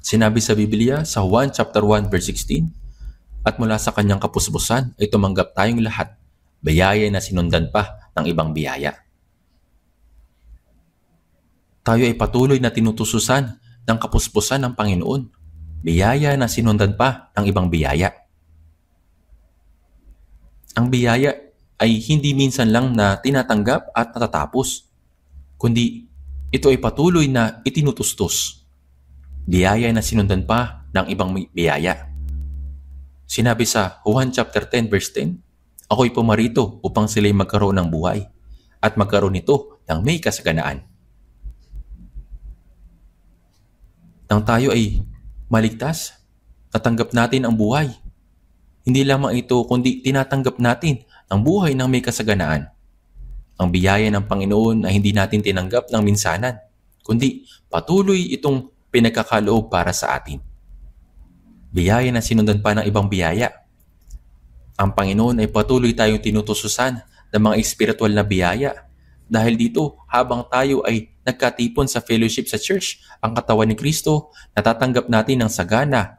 Sinabi sa Biblia sa Juan chapter 1 verse 16, at mula sa kanyang kapuspusan ay tumanggap tayong lahat, biyaya na sinundan pa ng ibang biyaya. Tayo ay patuloy na tinutususan ng kapuspusan ng Panginoon, biyaya na sinundan pa ng ibang biyaya. Ang biyaya ay hindi minsan lang na tinatanggap at natatapos, kundi ito ay patuloy na itinutustos. Biyaya na sinundan pa ng ibang biyaya. Sinabi sa Juan chapter 10 verse 10, "Ako'y pumarito upang sila'y magkaroon ng buhay at magkaroon nito ng may kasaganaan." Nang tayo ay maligtas, tatanggap natin ang buhay. Hindi lamang ito kundi tinatanggap natin ang buhay ng may kasaganaan. Ang biyaya ng Panginoon ay hindi natin tinanggap ng minsanan, kundi patuloy itong pinagkakaloob para sa atin. Biyaya na sinundan pa ng ibang biyaya. Ang Panginoon ay patuloy tayong tinutususan ng mga espiritual na biyaya. Dahil dito, habang tayo ay nagkatipon sa fellowship sa church, ang katawan ni Kristo, natatanggap natin ng saganang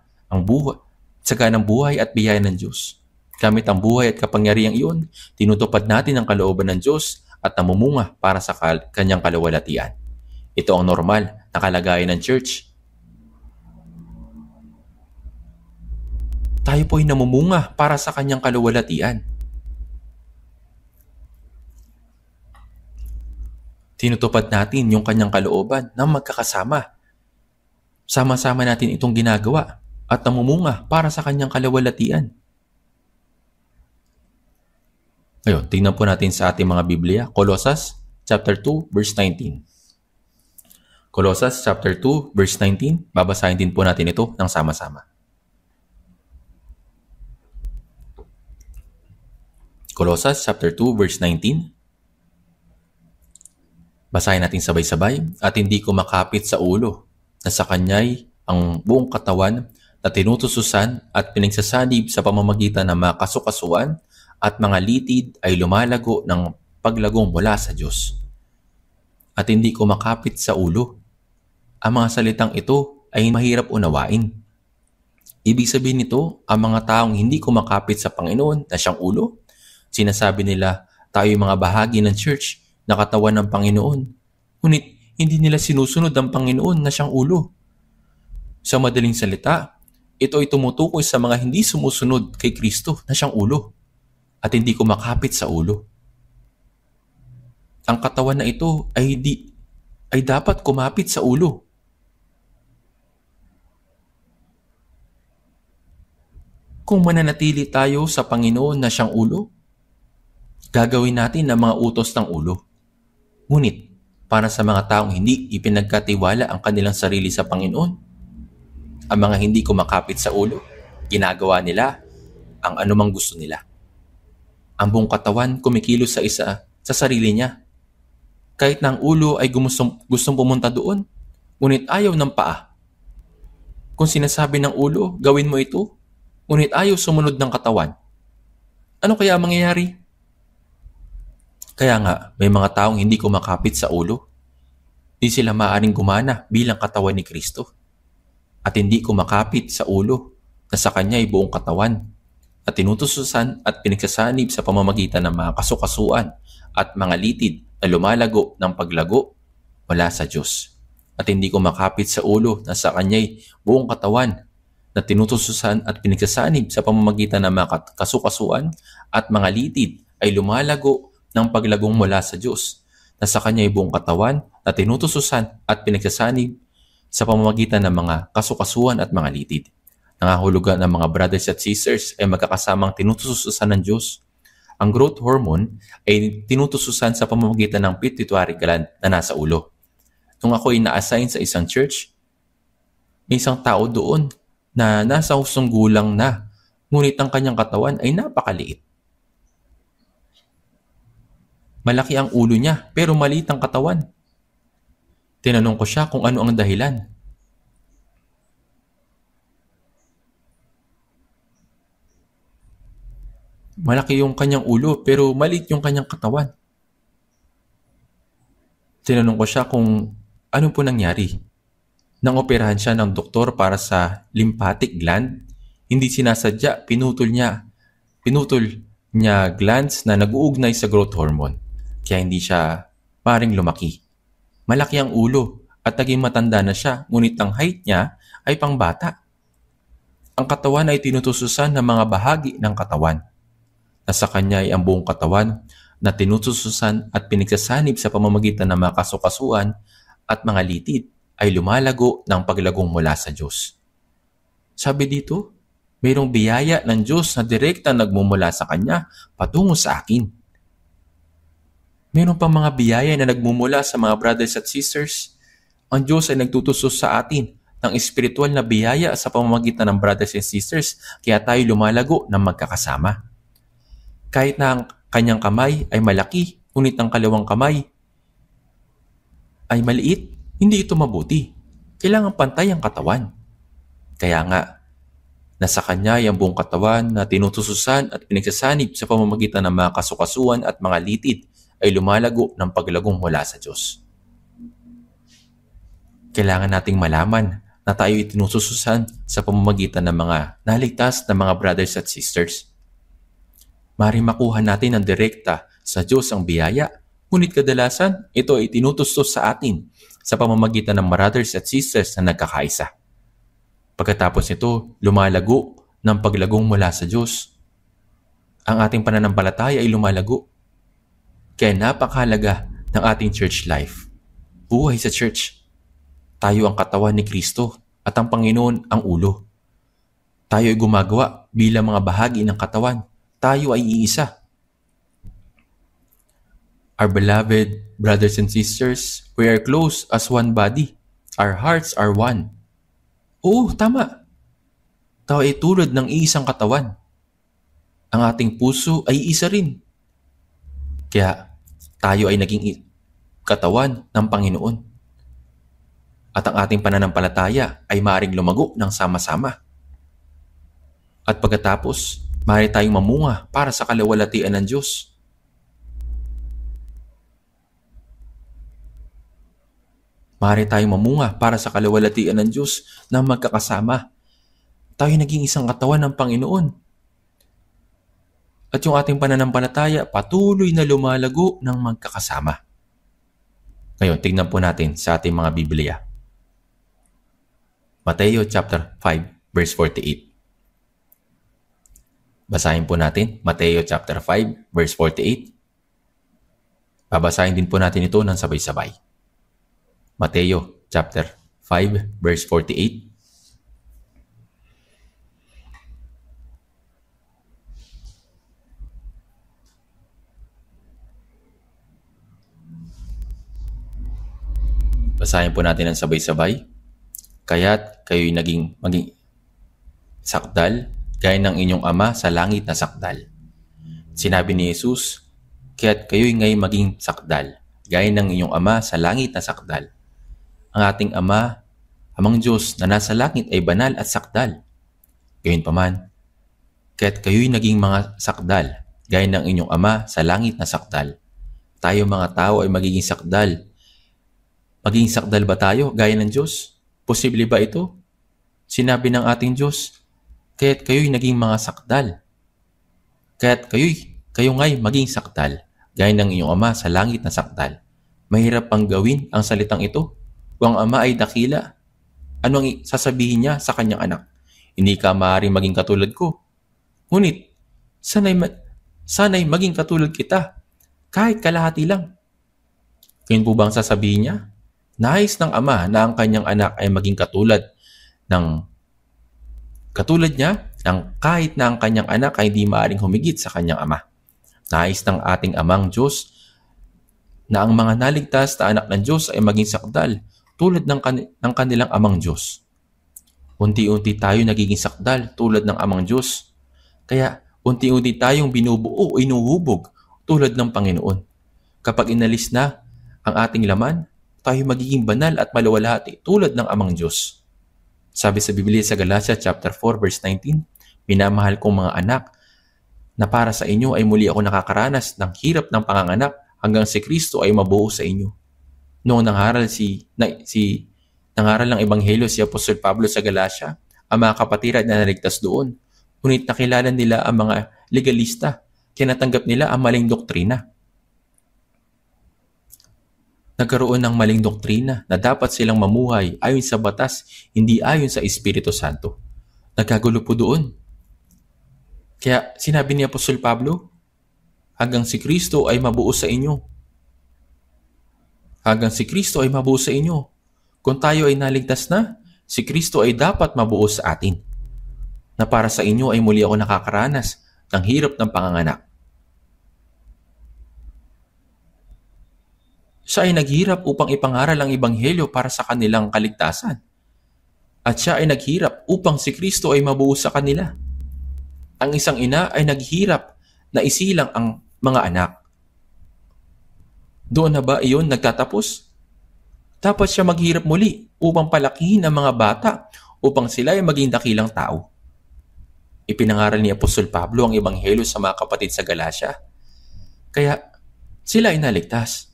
buhay at biyaya ng Diyos. Gamit ang buhay at kapangyarihang iyon, tinutupad natin ang kalooban ng Diyos at namumunga para sa kanyang kaluwalhatian. Ito ang normal na kalagayan ng church. Tayo po ay namumunga para sa kanyang kaluwalhatian. Tinutupad natin yung kanyang kalooban na magkakasama. Sama-sama natin itong ginagawa at namumunga para sa kanyang kaluwalhatian. Ngayon, tingnan po natin sa ating mga Biblia, Colossus chapter 2 verse 19. Colossus chapter 2 verse 19, babasahin din po natin ito ng sama-sama. Colossus chapter 2 verse 19. Basahin natin sabay-sabay. "At hindi kumakapit sa ulo, na sa kanya'y ang buong katawan na tinutususan at pinagsasanib sa pamamagitan ng mga kasukasuan at mga litid ay lumalago ng paglagong mula sa Diyos." At hindi kumakapit sa ulo. Ang mga salitang ito ay mahirap unawain. Ibig sabihin nito, ang mga taong hindi kumakapit sa Panginoon na siyang ulo, sinasabi nila tayo mga bahagi ng church na katawan ng Panginoon. Ngunit hindi nila sinusunod ang Panginoon na siyang ulo. Sa madaling salita, ito ay tumutukoy sa mga hindi sumusunod kay Kristo na siyang ulo at hindi kumakapit sa ulo. Ang katawan na ito ay dapat kumapit sa ulo. Kung mananatili tayo sa Panginoon na siyang ulo, gagawin natin ang mga utos ng ulo. Ngunit, para sa mga taong hindi ipinagkatiwala ang kanilang sarili sa Panginoon, ang mga hindi kumakapit sa ulo, ginagawa nila ang anumang gusto nila. Ang buong katawan kumikilos sa sarili niya. Kahit na ang ulo ay gustong pumunta doon, ngunit ayaw ng paa. Kung sinasabi ng ulo, gawin mo ito, ngunit ayaw sumunod ng katawan, ano kaya mangyayari? Kaya nga, may mga taong hindi kumakapit sa ulo. Di sila maaaring gumana bilang katawan ni Kristo. At hindi kumakapit sa ulo na sa kanya ay buong katawan at tinutususan at pinagsasanib sa pamamagitan ng mga kasukasuan at mga litid na lumalago ng paglago mula sa Diyos. At hindi kumakapit sa ulo na sa kanya ay buong katawan na tinutususan at pinagsasanib sa pamamagitan ng mga kasukasuan at mga litid ay lumalago ng paglagong mula sa Diyos, na sa kanya ay buong katawan na tinutususan at pinagsasanib sa pamamagitan ng mga kasukasuan at mga litid. Nangahulugan ng mga brothers at sisters ay magkakasamang tinutususan ng Diyos. Ang growth hormone ay tinutususan sa pamamagitan ng pituitary gland na nasa ulo. Nung ako ay na-assign sa isang church, may isang tao doon na nasa hustong gulang na, ngunit ang kanyang katawan ay napakaliit. Malaki ang ulo niya, pero maliit ang katawan. Tinanong ko siya kung ano ang dahilan. Malaki yung kanyang ulo, pero maliit yung kanyang katawan. Tinanong ko siya kung ano po nangyari. Nang operahan siya ng doktor para sa lymphatic gland, hindi sinasadya, pinutol niya glands na nag-uugnay sa growth hormone. Kaya hindi siya paring lumaki. Malaki ang ulo at naging matanda na siya, ngunit ang height niya ay pangbata. Ang katawan ay tinutususan ng mga bahagi ng katawan na sa Kanya ay ang buong katawan na tinutususan at pinagsasanib sa pamamagitan ng mga kasukasuan at mga litid ay lumalago ng paglagong mula sa Diyos. Sabi dito, mayroong biyaya ng Diyos na direkta nagmumula sa Kanya patungo sa akin. Mayroon pang mga biyaya na nagmumula sa mga brothers at sisters. Ang Diyos ay nagtutusos sa atin ng espiritual na biyaya sa pamamagitan ng brothers and sisters, kaya tayo lumalago ng magkakasama. Kahit na ang kanyang kamay ay malaki, ngunit ang kalawang kamay ay maliit, hindi ito mabuti. Kailangan pantay ang katawan. Kaya nga, nasa Kanya ay ang buong katawan na tinutususan at pinagsasanib sa pamamagitan ng mga kasukasuan at mga litid ay lumalago ng paglagong mula sa Diyos. Kailangan nating malaman na tayo itinutususan sa pamamagitan ng mga naligtas na mga brothers at sisters. Maaaring makuha natin ng direkta sa Diyos ang biyaya, ngunit kadalasan ito ay tinutustos sa atin sa pamamagitan ng brothers at sisters na nagkakaisa. Pagkatapos nito, lumalago ng paglagong mula sa Diyos. Ang ating pananampalataya ay lumalago. Kaya napakahalaga ng ating church life. Buhay sa church. Tayo ang katawan ni Kristo at ang Panginoon ang ulo. Tayo ay gumagawa bilang mga bahagi ng katawan. Tayo ay iisa. Our beloved brothers and sisters, we are close as one body. Our hearts are one. Oo, tama. Tayo ay tulad ng iisang katawan. Ang ating puso ay isa rin. Kaya tayo ay naging katawan ng Panginoon. At ang ating pananampalataya ay maaaring lumago ng sama-sama. At pagkatapos, maaari tayong mamunga para sa kalawalatian ng Diyos. Maaari tayong mamunga para sa kalawalatian ng Diyos na magkakasama. Tayo naging isang katawan ng Panginoon. At yung ating pananampalataya patuloy na lumalago ng magkakasama. Ngayon, tingnan po natin sa ating mga Biblia. Mateo chapter 5, verse 48. Basahin po natin, Mateo chapter 5, verse 48. Babasahin din po natin ito ng sabay-sabay. Mateo chapter 5, verse 48. Basahin po natin ng sabay-sabay. Kaya't kayo'y maging sakdal, gaya ng inyong Ama sa langit na sakdal. Sinabi ni Jesus, kaya't kayo'y ngayon maging sakdal, gaya ng inyong Ama sa langit na sakdal. Ang ating Ama, Amang Diyos na nasa langit ay banal at sakdal. Gayunpaman, kaya't kayo'y naging mga sakdal, gaya ng inyong Ama sa langit na sakdal. Tayo mga tao ay magiging sakdal. Maging sakdal ba tayo gaya ng Diyos? Posible ba ito? Sinabi ng ating Diyos, kaya't kayo'y naging mga sakdal. Kaya't kayo nga'y maging sakdal, gaya ng iyong Ama sa langit na sakdal. Mahirap pang gawin ang salitang ito. Kung ang Ama ay dakila, ano ang sasabihin niya sa kanyang anak? Hindi ka maaaring maging katulad ko. Ngunit, sana'y maging katulad kita, kahit kalahati lang. Kaya po bang sasabihin niya? Nais ng Ama na ang kanyang anak ay maging katulad niya ng kahit na ang kanyang anak ay hindi maaaring humigit sa kanyang ama. Nais ng ating Amang Diyos na ang mga naligtas na anak ng Diyos ay maging sakdal tulad ng kanilang Amang Diyos. Unti-unti tayo nagiging sakdal tulad ng Amang Diyos. Kaya unti-unti tayong binubuo o inuhubog tulad ng Panginoon. Kapag inalis na ang ating laman, tayo magiging banal at maluwalhati tulad ng Amang Diyos. Sabi sa Biblia sa Galatia chapter 4 verse 19, minamahal kong mga anak, na para sa inyo ay muli ako nakakaranas ng hirap ng panganganak hanggang si Kristo ay mabuo sa inyo. Noong nangaral ng Ebanghelyo si Apostol Pablo sa Galatia, ang mga kapatiran na naligtas doon, ngunit nakilala nila ang mga legalista, kinatanggap nila ang maling doktrina. Nagkaroon ng maling doktrina na dapat silang mamuhay ayon sa batas, hindi ayon sa Espiritu Santo. Nagkagulo po doon. Kaya sinabi ni Apostol Pablo, hanggang si Kristo ay mabuo sa inyo. Hanggang si Kristo ay mabuo sa inyo. Kung tayo ay naligtas na, si Kristo ay dapat mabuo sa atin. Na para sa inyo ay muli ako nakakaranas ng hirap ng panganganak. Siya ay naghirap upang ipangaral ang Ebanghelyo para sa kanilang kaligtasan. At siya ay naghirap upang si Kristo ay mabuo sa kanila. Ang isang ina ay naghirap na isilang ang mga anak. Doon na ba iyon nagtatapos? Dapat siya maghirap muli upang palakihin ang mga bata upang sila ay maging dakilang tao. Ipinangaral ni Apostol Pablo ang Ebanghelyo sa mga kapatid sa Galacia. Kaya sila ay naligtas.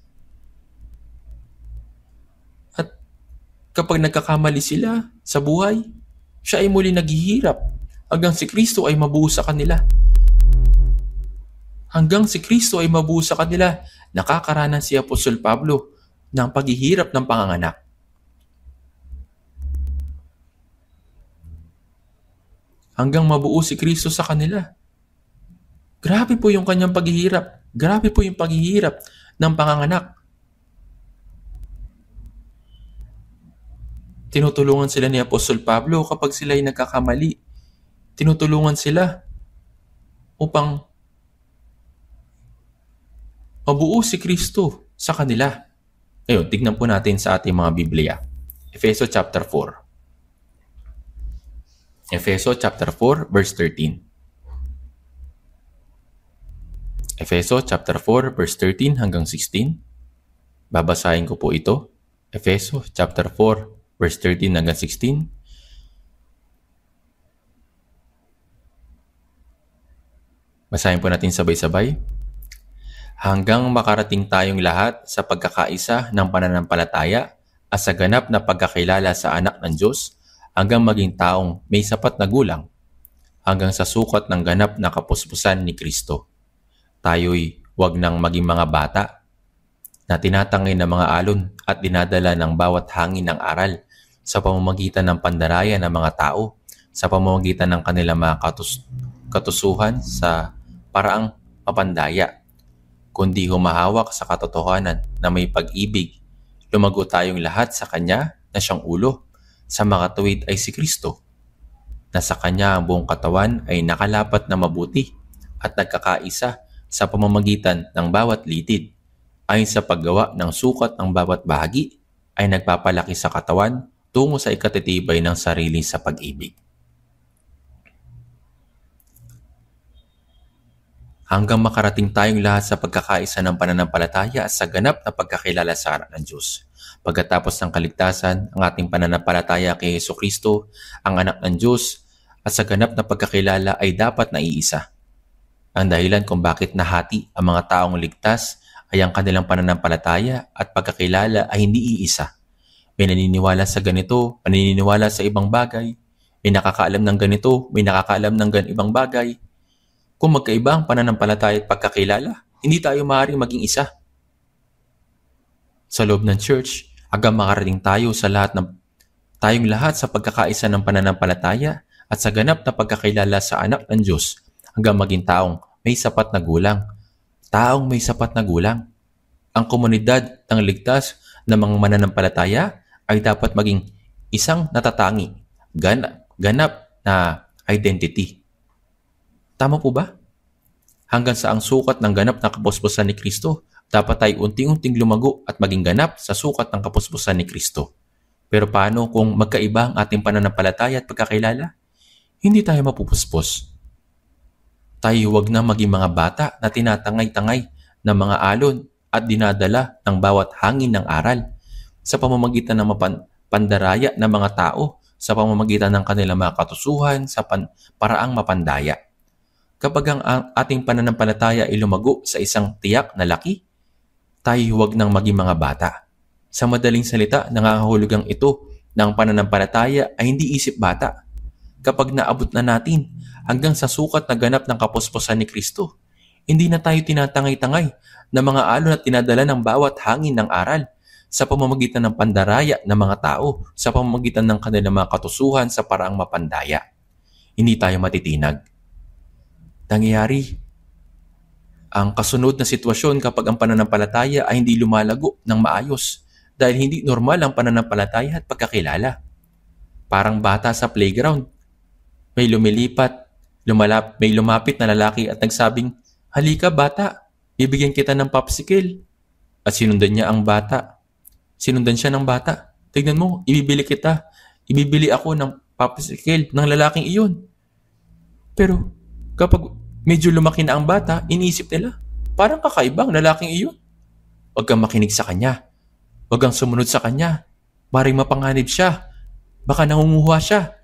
At kapag nagkakamali sila sa buhay, siya ay muli naghihirap hanggang si Kristo ay mabuo sa kanila. Hanggang si Kristo ay mabuo sa kanila, nakakaranas si Apostol Pablo ng paghihirap ng panganganak. Hanggang mabuo si Kristo sa kanila. Grabe po yung kanyang paghihirap. Grabe po yung paghihirap ng panganganak. Tinutulungan sila ni Apostol Pablo kapag sila ay nagkakamali. Tinutulungan sila upang mabuo si Kristo sa kanila. Ngayon, tignan po natin sa ating mga Biblia. Efeso chapter 4. Efeso chapter 4 verse 13. Efeso chapter 4 verse 13 hanggang 16. Babasahin ko po ito. Efeso chapter 4 verse 13 hanggang 16. Basahin po natin sabay-sabay. Hanggang makarating tayong lahat sa pagkakaisa ng pananampalataya at sa ganap na pagkakilala sa anak ng Diyos, hanggang maging taong may sapat na gulang, hanggang sa sukat ng ganap na kapuspusan ni Kristo. Tayo'y huwag nang maging mga bata na tinatangay ng mga alon at dinadala ng bawat hangin ng aral sa pamamagitan ng pandaraya ng mga tao, sa pamamagitan ng kanilang mga katusuhan sa paraang mapandaya, kundi humahawak sa katotohanan na may pag-ibig, lumago tayong lahat sa Kanya na siyang ulo. Sa makatuwid ay si Kristo, na sa Kanya ang buong katawan ay nakalapat na mabuti at nagkakaisa sa pamamagitan ng bawat litid, ayon sa paggawa ng sukat ng bawat bahagi ay nagpapalaki sa katawan tungo sa ikatitibay ng sarili sa pag-ibig. Hanggang makarating tayong lahat sa pagkakaisa ng pananampalataya at sa ganap na pagkakilala sa anak ng Diyos. Pagkatapos ng kaligtasan, ang ating pananampalataya kay Jesucristo, ang anak ng Diyos, at sa ganap na pagkakilala ay dapat na iisa. Ang dahilan kung bakit nahati ang mga taong ligtas ay ang kanilang pananampalataya at pagkakilala ay hindi iisa. May naniniwala sa ganito, naniniwala sa ibang bagay, may nakakaalam ng ganito, may nakakaalam ng ibang bagay. Kung magkaiba ang pananampalataya at pagkakilala, hindi tayo maaaring maging isa. Sa loob ng church, hanggang makarating tayong lahat sa pagkakaisa ng pananampalataya at sa ganap na pagkakilala sa anak ng Diyos, hanggang maging taong may sapat na gulang. Taong may sapat na gulang. Ang komunidad ng ligtas na mga mananampalataya ay dapat maging isang natatangi, ganap na identity. Tama po ba? Hanggang sa ang sukat ng ganap na kapuspusan ni Kristo, dapat ay unting-unting lumago at maging ganap sa sukat ng kapuspusan ni Kristo. Pero paano kung magkaiba ang ating pananampalataya at pagkakilala? Hindi tayo mapupuspos. Tayo huwag na maging mga bata na tinatangay-tangay ng mga alon at dinadala ng bawat hangin ng aral sa pamamagitan ng pandaraya ng mga tao, sa pamamagitan ng kanilang mga katusuhan sa paraang mapandaya. Kapag ang ating pananampalataya ay lumago sa isang tiyak na laki, tayo huwag nang maging mga bata. Sa madaling salita, nangangahulugang ito na ang pananampalataya ay hindi isip bata. Kapag naabot na natin hanggang sa sukat na ganap ng kapuspusan ni Kristo, hindi na tayo tinatangay-tangay na mga alon at tinadala ng bawat hangin ng aral sa pamamagitan ng pandaraya ng mga tao, sa pamamagitan ng kanilang mga katusuhan sa paraang mapandaya. Hindi tayo matitinag. Nangyayari, ang kasunod na sitwasyon kapag ang pananampalataya ay hindi lumalago ng maayos dahil hindi normal ang pananampalataya at pagkakilala. Parang bata sa playground. May may lumapit na lalaki at nagsabing, "Halika bata, bibigyan kita ng popsicle." At sinundan niya ang bata. Sinundan siya ng bata. "Tignan mo, ibibili ako ng popsicle ng lalaking iyon." Pero kapag medyo lumaki na ang bata, iniisip nila, parang kakaibang lalaking iyon. Huwag kang makinig sa kanya. Huwag kang sumunod sa kanya. Maring mapanganib siya. Baka nangunguha siya.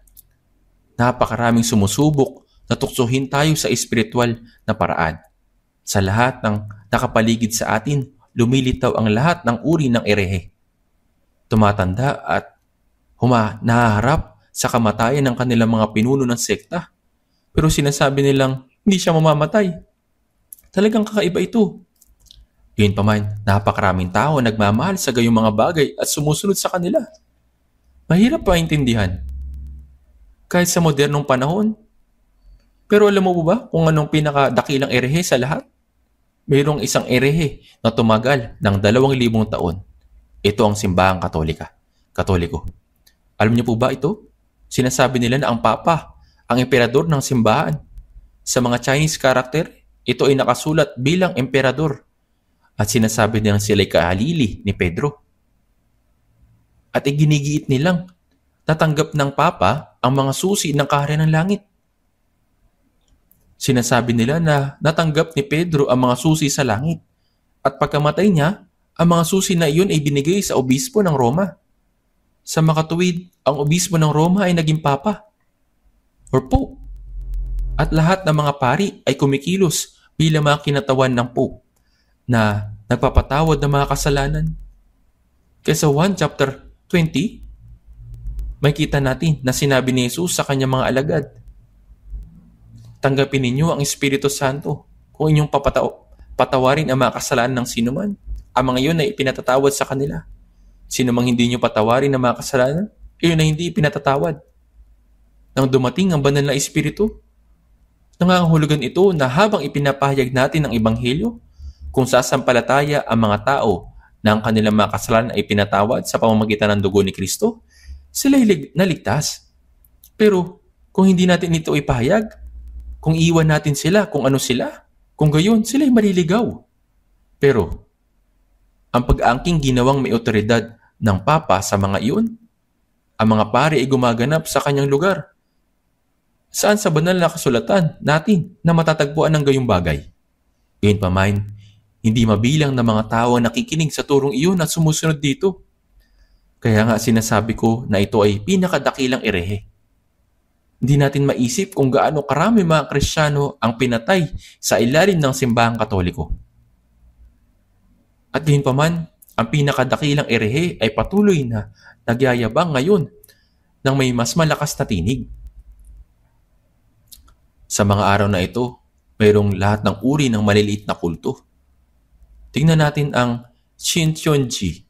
Napakaraming sumusubok na tuksohin tayo sa espiritual na paraan. Sa lahat ng nakapaligid sa atin, lumilitaw ang lahat ng uri ng erehe. Tumatanda at nahaharap sa kamatayan ng kanilang mga pinuno ng sekta. Pero sinasabi nilang hindi siya mamamatay. Talagang kakaiba ito. Gayunpaman, napakaraming tao nagmamahal sa gayong mga bagay at sumusunod sa kanila. Mahirap paintindihan. Kahit sa modernong panahon. Pero alam mo ba kung anong pinakadakilang erehe sa lahat? Mayroong isang erehe na tumagal ng 2,000 taon. Ito ang simbahang katoliko. Alam niyo po ba ito? Sinasabi nila na ang Papa, ang emperador ng simbahan. Sa mga Chinese character, ito ay nakasulat bilang emperador. At sinasabi nilang sila'y kahalili ni Pedro. At iginigiit nilang natanggap ng Papa ang mga susi ng kaharian ng langit. Sinasabi nila na natanggap ni Pedro ang mga susi sa langit. At pagkamatay niya, ang mga susi na iyon ay binigay sa obispo ng Roma. Sa makatuwid, ang obispo ng Roma ay naging Papa or Pope. At lahat ng mga pari ay kumikilos bilang mga kinatawan ng Pope na nagpapatawad ng mga kasalanan. Kaya sa 1 chapter 20, may kita natin na sinabi ni Jesus sa kanyang mga alagad, "Tanggapin ninyo ang Espiritu Santo kung inyong patawarin ang mga kasalanan ng sinuman. Ang mga iyon ay ipinatatawad sa kanila. Sino mang hindi nyo patawarin ang mga kasalanan, iyon ay hindi ipinatatawad." Nang dumating ang banal na Espiritu, nangangahulugan ito na habang ipinapahayag natin ang Ebanghelyo, kung sasampalataya ang mga tao na ang kanilang mga kasalanan ay pinatawad sa pamamagitan ng dugo ni Kristo, sila ay naligtas. Pero kung hindi natin ito ipahayag, kung iwan natin sila kung ano sila, kung gayon, sila ay maliligaw. Pero ang pag-aangking ginawang may otoridad ng Papa sa mga iyon, ang mga pari ay gumaganap sa kanyang lugar. Saan sa banal na kasulatan natin na matatagpuan ng gayong bagay? Gayunpaman, hindi mabilang na mga tao ang nakikinig sa turong iyon at sumusunod dito. Kaya nga sinasabi ko na ito ay pinakadakilang erehe. Hindi natin maisip kung gaano karami mga Kristiyano ang pinatay sa ilalim ng simbahang Katoliko. At gayunpaman, ang pinakadakilang erehe ay patuloy na nagyayabang ngayon ng may mas malakas na tinig. Sa mga araw na ito, mayroong lahat ng uri ng maliliit na kulto. Tingnan natin ang Shincheonji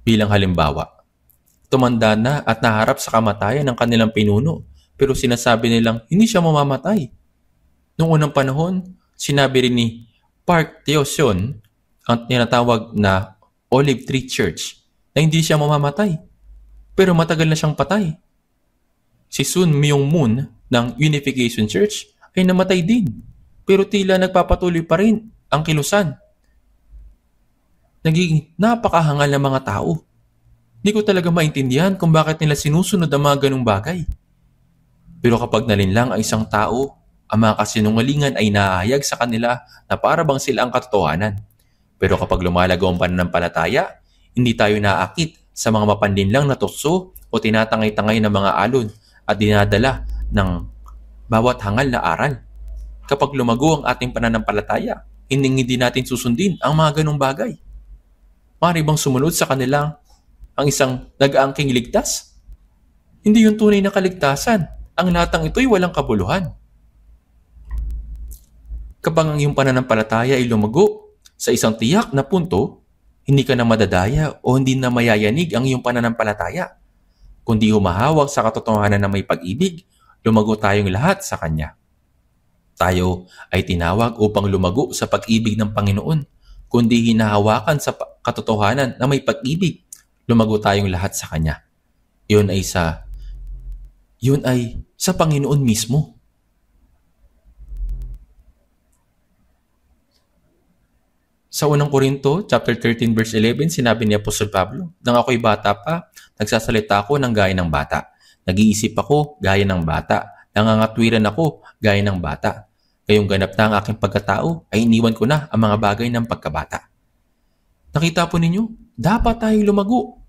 bilang halimbawa. Tumanda na at naharap sa kamatayan ng kanilang pinuno, pero sinasabi nilang hindi siya mamamatay. Noong unang panahon, sinabi rin ni Park Taeseon, ang tinatawag na Olive Tree Church, na hindi siya mamamatay. Pero matagal na siyang patay. Si Sun Myung Moon ng Unification Church ay namatay din, pero tila nagpapatuloy pa rin ang kilusan. Nagiging napakahangal ng mga tao. Hindi ko talaga maintindihan kung bakit nila sinusunod ang mga ganung bagay. Pero kapag nalinlang ang isang tao, ang mga kasinungalingan ay nahahayag sa kanila na para bang sila ang katotohanan. Pero kapag lumalago ang pananampalataya, hindi tayo naaakit sa mga mapanlinlang na tukso o tinatangay-tangay na mga alon at dinadala ng bawat hangal na aral. Kapag lumago ang ating pananampalataya, hindi natin susundin ang mga ganung bagay. Maaari bang sumunod sa kanila ang isang nag-aangking ligtas? Hindi yung tunay na kaligtasan. Ang lahat ng ito'y walang kabuluhan. Kapag ang iyong pananampalataya ay lumago sa isang tiyak na punto, hindi ka na madadaya o hindi na mayayanig ang iyong pananampalataya. Kundi humahawak sa katotohanan na may pag-ibig, lumago tayong lahat sa Kanya. Tayo ay tinawag upang lumago sa pag-ibig ng Panginoon, kundi hinahawakan sa katotohanan na may pag-ibig. Lumago tayong lahat sa Kanya. Yun ay sa Panginoon mismo. Sa unang Korinto, chapter 13, verse 11, sinabi ni Apostol Pablo, "Nang ako'y bata pa, nagsasalita ako ng gaya ng bata. Nag-iisip ako gaya ng bata. Nangangatwiran ako gaya ng bata. Ngayong ganap na ang aking pagkatao, ay iniwan ko na ang mga bagay ng pagkabata." Nakita po ninyo, dapat tayo lumago.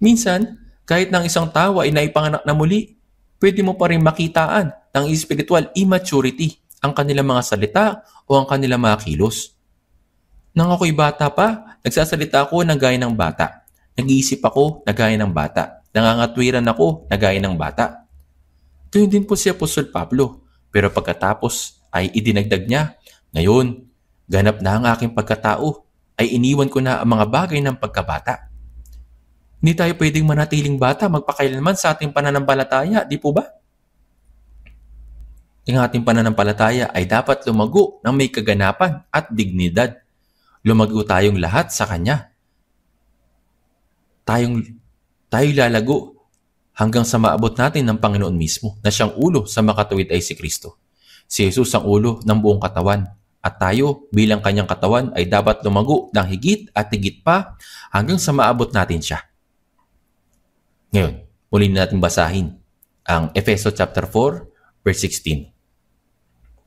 Minsan, kahit ng isang tao ay naipanganak na muli, pwede mo pa rin makitaan ng spiritual immaturity, ang kanilang mga salita o ang kanilang mga kilos. Nang ako'y bata pa, nagsasalita ako ng gaya ng bata. Nag-iisip ako na gaya ng bata. Nangangatwiran ako na gaya ng bata. Gayun din po si Apostol Pablo. Pero pagkatapos ay idinagdag niya, "Ngayon, ganap na ang aking pagkatao, ay iniwan ko na ang mga bagay ng pagkabata." Hindi tayo pwedeng manatiling bata magpakailanman sa ating pananampalataya, di po ba? Ang ating pananampalataya ay dapat lumago ng may kaganapan at dignidad. Lumago tayong lahat sa Kanya. Tayo lalago hanggang sa maabot natin ng Panginoon mismo, na siyang ulo sa makatuwid ay si Kristo. Si Jesus ang ulo ng buong katawan, at tayo bilang Kanyang katawan ay dapat lumago ng higit at higit pa hanggang sa maabot natin siya. Ngayon, muli natin basahin ang Efeso chapter 4, verse 16.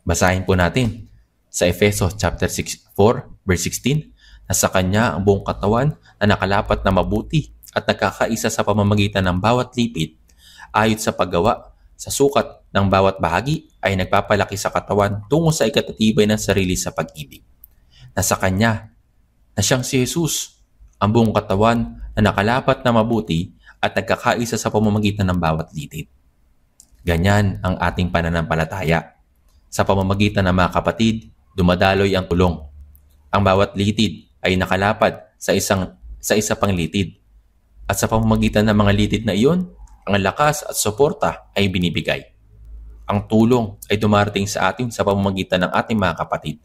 Basahin po natin sa Efeso chapter 4, verse 16, na sa Kanya ang buong katawan na nakalapat na mabuti at nagkakaisa sa pamamagitan ng bawat lipid, ayon sa paggawa sa sukat ng bawat bahagi, ay nagpapalaki sa katawan tungo sa ikatatibay ng sarili sa pag-ibig. Na sa Kanya, na siyang si Jesus, ang buong katawan na nakalapat na mabuti at nagkakaisa sa pamamagitan ng bawat litid. Ganyan ang ating pananampalataya. Sa pamamagitan ng mga kapatid, dumadaloy ang tulong. Ang bawat litid ay nakalapad sa isa pang litid. At sa pamamagitan ng mga litid na iyon, ang lakas at suporta ay binibigay. Ang tulong ay dumarating sa atin sa pamamagitan ng ating mga kapatid.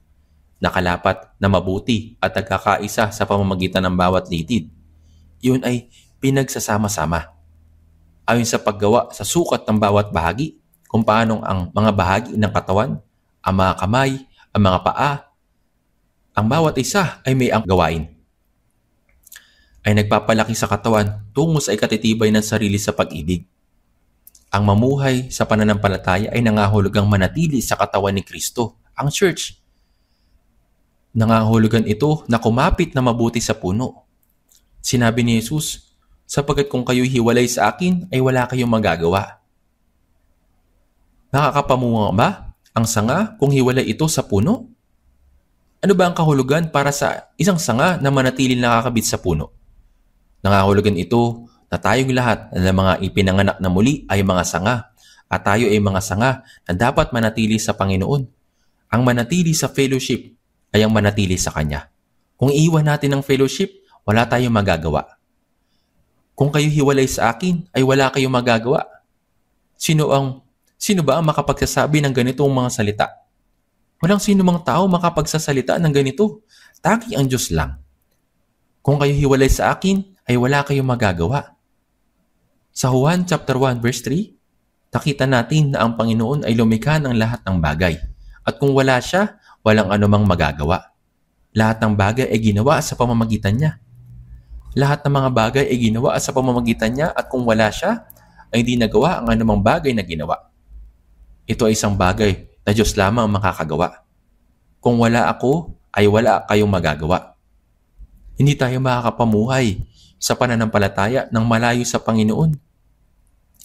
Nakalapat na mabuti at nagkakaisa sa pamamagitan ng bawat litid. Iyon ay pinagsasama-sama. Ayon sa paggawa sa sukat ng bawat bahagi, kung paanong ang mga bahagi ng katawan, ang mga kamay, ang mga paa, ang bawat isa ay may ang gawain. Ay nagpapalaki sa katawan tungo sa ikatitibay ng sarili sa pag-ibig. Ang mamuhay sa pananampalataya ay nangahulugang manatili sa katawan ni Kristo, ang church. Nangahulugan ito na kumapit na mabuti sa puno. Sinabi ni Jesus, "Sapagkat kung kayo'y hiwalay sa akin, ay wala kayong magagawa." Nakakapamunga ba ang sanga kung hiwalay ito sa puno? Ano ba ang kahulugan para sa isang sanga na manatiling nakakabit sa puno? Nangahulugan ito na tayong lahat na mga ipinanganak na muli ay mga sanga, at tayo ay mga sanga na dapat manatili sa Panginoon. Ang manatili sa fellowship ay ang manatili sa Kanya. Kung iiwan natin ang fellowship, wala tayong magagawa. Kung kayo hiwalay sa akin, ay wala kayong magagawa. Sino ba ang makapagsasabi ng ganitong mga salita? Walang sino mang tao makapagsasalita ng ganito. Taki ang Diyos lang. Kung kayo hiwalay sa akin, ay wala kayong magagawa. Sa Juan chapter 1 verse 3, nakita natin na ang Panginoon ay lumikha ng lahat ng bagay. At kung wala siya, walang anumang magagawa. Lahat ng bagay ay ginawa sa pamamagitan niya. Lahat ng mga bagay ay ginawa sa pamamagitan niya, at kung wala siya, ay hindi nagawa ang anumang bagay na ginawa. Ito ay isang bagay na Diyos lamang ang makakagawa. Kung wala ako, ay wala kayong magagawa. Hindi tayo makakapamuhay sa pananampalataya ng malayo sa Panginoon.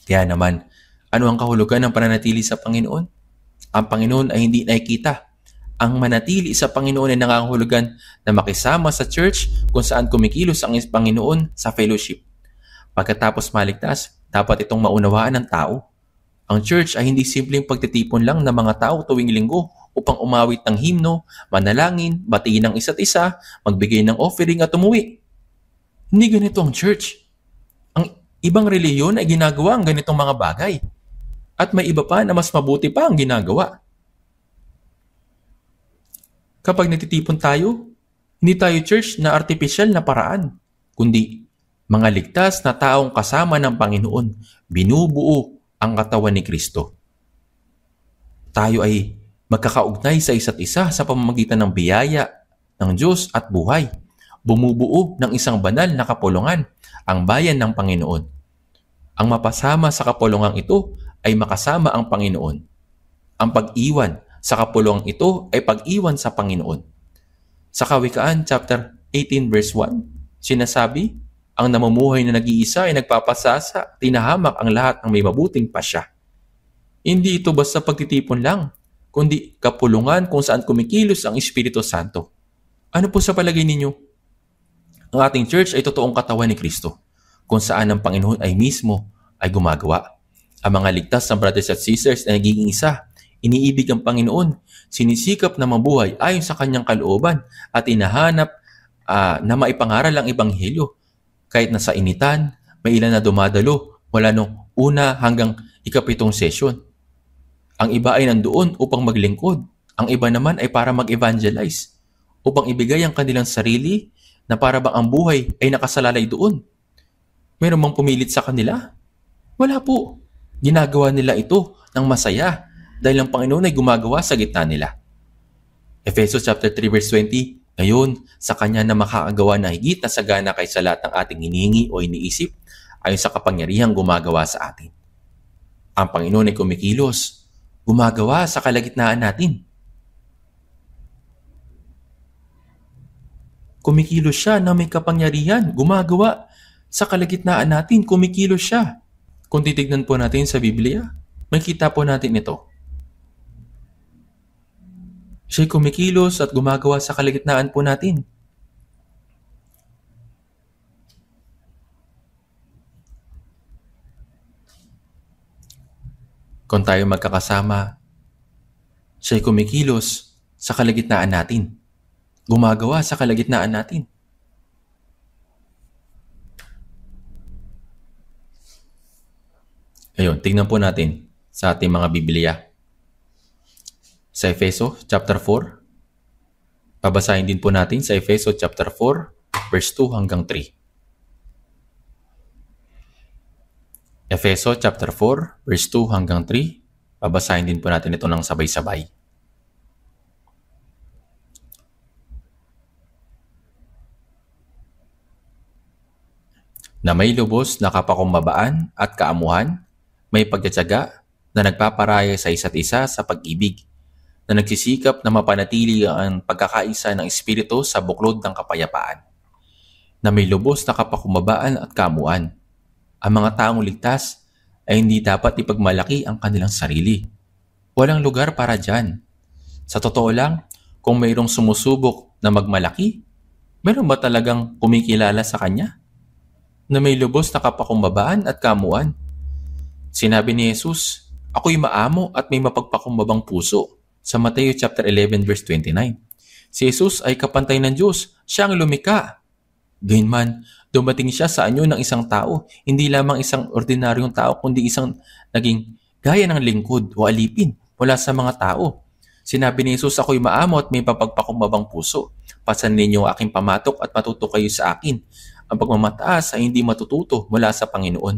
Kaya naman, ano ang kahulugan ng pananatili sa Panginoon? Ang Panginoon ay hindi nakikita. Ang manatili sa Panginoon ay nangangahulugan na makisama sa church kung saan kumikilos ang Panginoon sa fellowship. Pagkatapos maligtas, dapat itong maunawaan ng tao. Ang church ay hindi simpleng pagtitipon lang ng mga tao tuwing linggo upang umawit ng himno, manalangin, batiin ng isa't isa, magbigay ng offering at umuwi. Hindi ganito ang church. Ang ibang reliyon ay ginagawa ang ganitong mga bagay. At may iba pa na mas mabuti pa ang ginagawa. Kapag nagtitipon tayo, hindi tayo church na artificial na paraan, kundi mga ligtas na taong kasama ng Panginoon, binubuo ang katawan ni Kristo. Tayo ay magkakaugnay sa isa't isa sa pamamagitan ng biyaya ng Diyos at buhay. Bumubuo ng isang banal na kapulungan, ang bayan ng Panginoon. Ang mapasama sa kapulungang ito ay makasama ang Panginoon. Ang pag-iwan sa kapulungang ito ay pag-iwan sa Panginoon. Sa Kawikaan chapter 18 verse 1, sinasabi, ang namumuhay na nag-iisa ay nagpapasasa, tinahamak ang lahat ng may mabuting pasya. Hindi ito basta pagtitipon lang, kundi kapulungan kung saan kumikilos ang Espiritu Santo. Ano po sa palagay ninyo? Ang ating church ay totoong katawan ni Kristo, kung saan ang Panginoon ay mismo ay gumagawa. Ang mga ligtas ng brothers at sisters na nagiging isa, iniibig ang Panginoon, sinisikap na mabuhay ayon sa kanyang kalooban at hinahanap na maipangaral ang Ebanghelyo. Kahit nasa initan, may ilan na dumadalo mula nung una hanggang ika-7 session. Ang iba ay nandoon upang maglingkod. Ang iba naman ay para mag-evangelize, upang ibigay ang kanilang sarili na para bang ang buhay ay nakasalalay doon. Meron bang pumilit sa kanila? Wala po. Ginagawa nila ito ng masaya dahil ang Panginoon ay gumagawa sa gitna nila. Efesos chapter 3 verse 20, ngayon, sa Kanya na makakagawa na higit na sagana kaysa lahat ng ating hinihingi o iniisip ayon sa kapangyarihang gumagawa sa atin. Ang Panginoon ay kumikilos, gumagawa sa kalagitnaan natin. Kumikilos siya na may kapangyarihan, gumagawa sa kalagitnaan natin, kumikilos siya. Kung titignan po natin sa Biblia, makita po natin ito. Siya'y kumikilos at gumagawa sa kalagitnaan po natin. Kung tayo magkakasama, siya'y kumikilos sa kalagitnaan natin. Gumagawa sa kalagitnaan natin. Ngayon, tingnan po natin sa ating mga Biblia. Sa Efeso chapter 4, babasahin din po natin sa Efeso chapter 4, verse 2 hanggang 3. Efeso chapter 4, verse 2 hanggang 3, babasahin din po natin ito ng sabay-sabay. Na may lubos na kapakumbabaan at kaamuhan, may pagtitiyaga na nagpaparaya sa isa't isa sa pag-ibig, na nagsisikap na mapanatili ang pagkakaisa ng Espiritu sa buklod ng kapayapaan. Na may lubos na kapakumbabaan at kaamuhan, ang mga taong ligtas ay hindi dapat ipagmalaki ang kanilang sarili. Walang lugar para dyan. Sa totoo lang, kung mayroong sumusubok na magmalaki, meron ba talagang kumikilala sa kanya? Na may lubos na kapakumbabaan at kaamuan. Sinabi ni Jesus, ako'y maamo at may mapagpakumbabang puso. Sa Mateo chapter 11 verse 29. Si Jesus ay kapantay ng Diyos, siya ang lumikha. Gayunman, dumating siya sa anyo ng isang tao, hindi lamang isang ordinaryong tao, kundi isang naging gaya ng lingkod o alipin mula sa mga tao. Sinabi ni Jesus, ako'y maamo at may mapagpakumbabang puso. Pasan ninyo aking pamatok at matuto kayo sa akin. Ang pagmamataas ay hindi matututo mula sa Panginoon.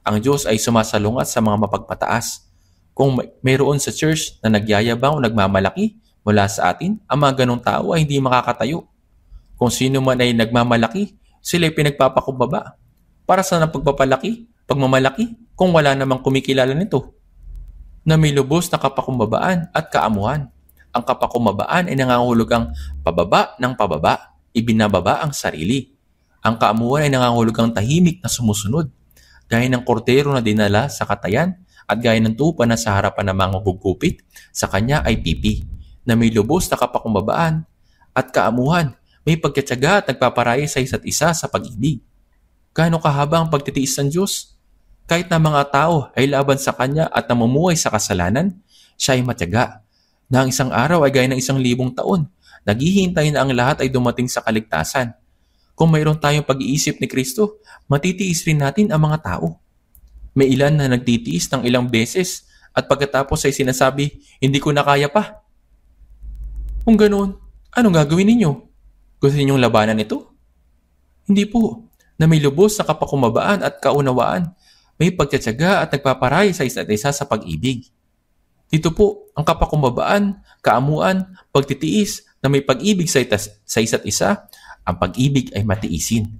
Ang Diyos ay sumasalungat sa mga mapagpataas. Kung mayroon sa church na nagyayabang o nagmamalaki mula sa atin, ang mga ganong tao ay hindi makakatayo. Kung sino man ay nagmamalaki, sila ay pinagpapakumbaba. Para saan ang pagmamalaki, kung wala namang kumikilala nito? Na may lubos na kapakumbabaan at kaamuhan. Ang kapakumbabaan ay nangangahulugang pababa ng pababa, ibinababa ang sarili. Ang kaamuhan ay nangangahulugang tahimik na sumusunod, gaya ng kordero na dinala sa katayan at gaya ng tupa na sa harapan ng mga gugupit, sa kanya ay pipi. Na may lubos na kapakumbabaan at kaamuhan, may pagtitiyaga at nagpaparaya sa isa't isa sa pag-ibig. Gaano kahaba ang pagtitiis ng Diyos? Kahit na mga tao ay laban sa Kanya at namumuhay sa kasalanan, siya ay matiyaga. Na ang isang araw ay gaya ng 1,000 taon, naghihintay na ang lahat ay dumating sa kaligtasan. Kung mayroon tayong pag-iisip ni Kristo, matitiis rin natin ang mga tao. May ilan na nagtitiis ng ilang beses at pagkatapos ay sinasabi, hindi ko na kaya pa. Kung ganoon, Anong gagawin ninyo? Gusto ninyong labanan ito? Hindi po. Na may lubos na kapakumbabaan at kaunawaan, may pagtsatsaga at nagpaparaya sa isa't isa sa pag-ibig. Dito po, ang kapakumbabaan, kaamuan, pagtitiis na may pag-ibig sa isa't isa, ang pag-ibig ay matiisin.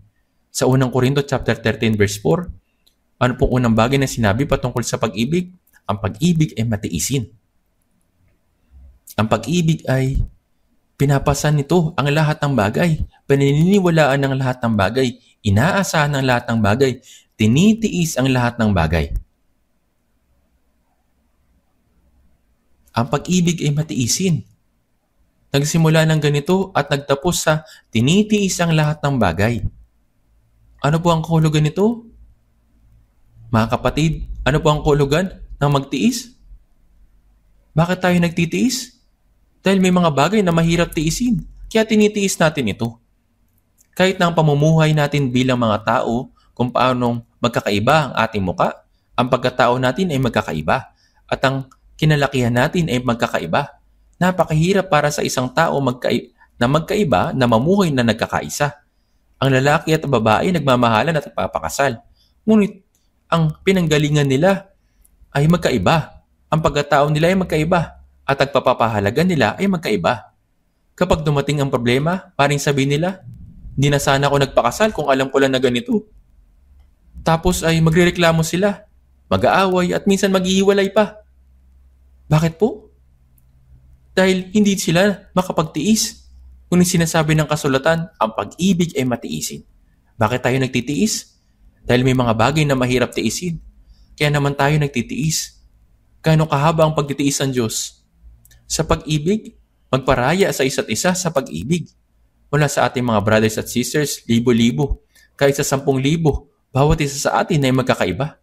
Sa unang Korinto chapter 13 verse 4, ano pong unang bagay na sinabi patungkol sa pag-ibig? Ang pag-ibig ay matiisin. Ang pag-ibig ay pinapasan nito ang lahat ng bagay, paniniwalaan ng lahat ng bagay, inaasahan ng lahat ng bagay, tinitiis ang lahat ng bagay. Ang pag-ibig ay matiisin. Nagsimula ng ganito at nagtapos sa tinitiis ang lahat ng bagay. Ano po ang kahulugan nito? Mga kapatid, ano po ang kahulugan ng magtiis? Bakit tayo nagtitiis? Dahil may mga bagay na mahirap tiisin, kaya tinitiis natin ito. Kahit na ang pamumuhay natin bilang mga tao, kung paanong magkakaiba ang ating muka, ang pagkatao natin ay magkakaiba, at ang kinalakihan natin ay magkakaiba. Napakahirap para sa isang tao na magkaiba na mamuhay na nagkakaisa. Ang lalaki at babae nagmamahalan at nagpapakasal. Ngunit ang pinanggalingan nila ay magkaiba. Ang pagkatao nila ay magkaiba. At ang pagpapahalaga nila ay magkaiba. Kapag dumating ang problema, paring sabihin nila, hindi na sana ako nagpakasal kung alam ko lang na ganito. Tapos ay magrereklamo sila, mag-aaway at minsan maghihiwalay pa. Bakit po? Dahil hindi sila makapagtiis. Ngunit sinasabi ng kasulatan, ang pag-ibig ay matiisin. Bakit tayo nagtitiis? Dahil may mga bagay na mahirap tiisin. Kaya naman tayo nagtitiis. Gaano kahaba ang pagtitiis ng Diyos? Sa pag-ibig, magparaya sa isa't isa sa pag-ibig. Mula sa ating mga brothers at sisters, libo-libo, kahit sa 10,000, bawat isa sa atin ay magkakaiba.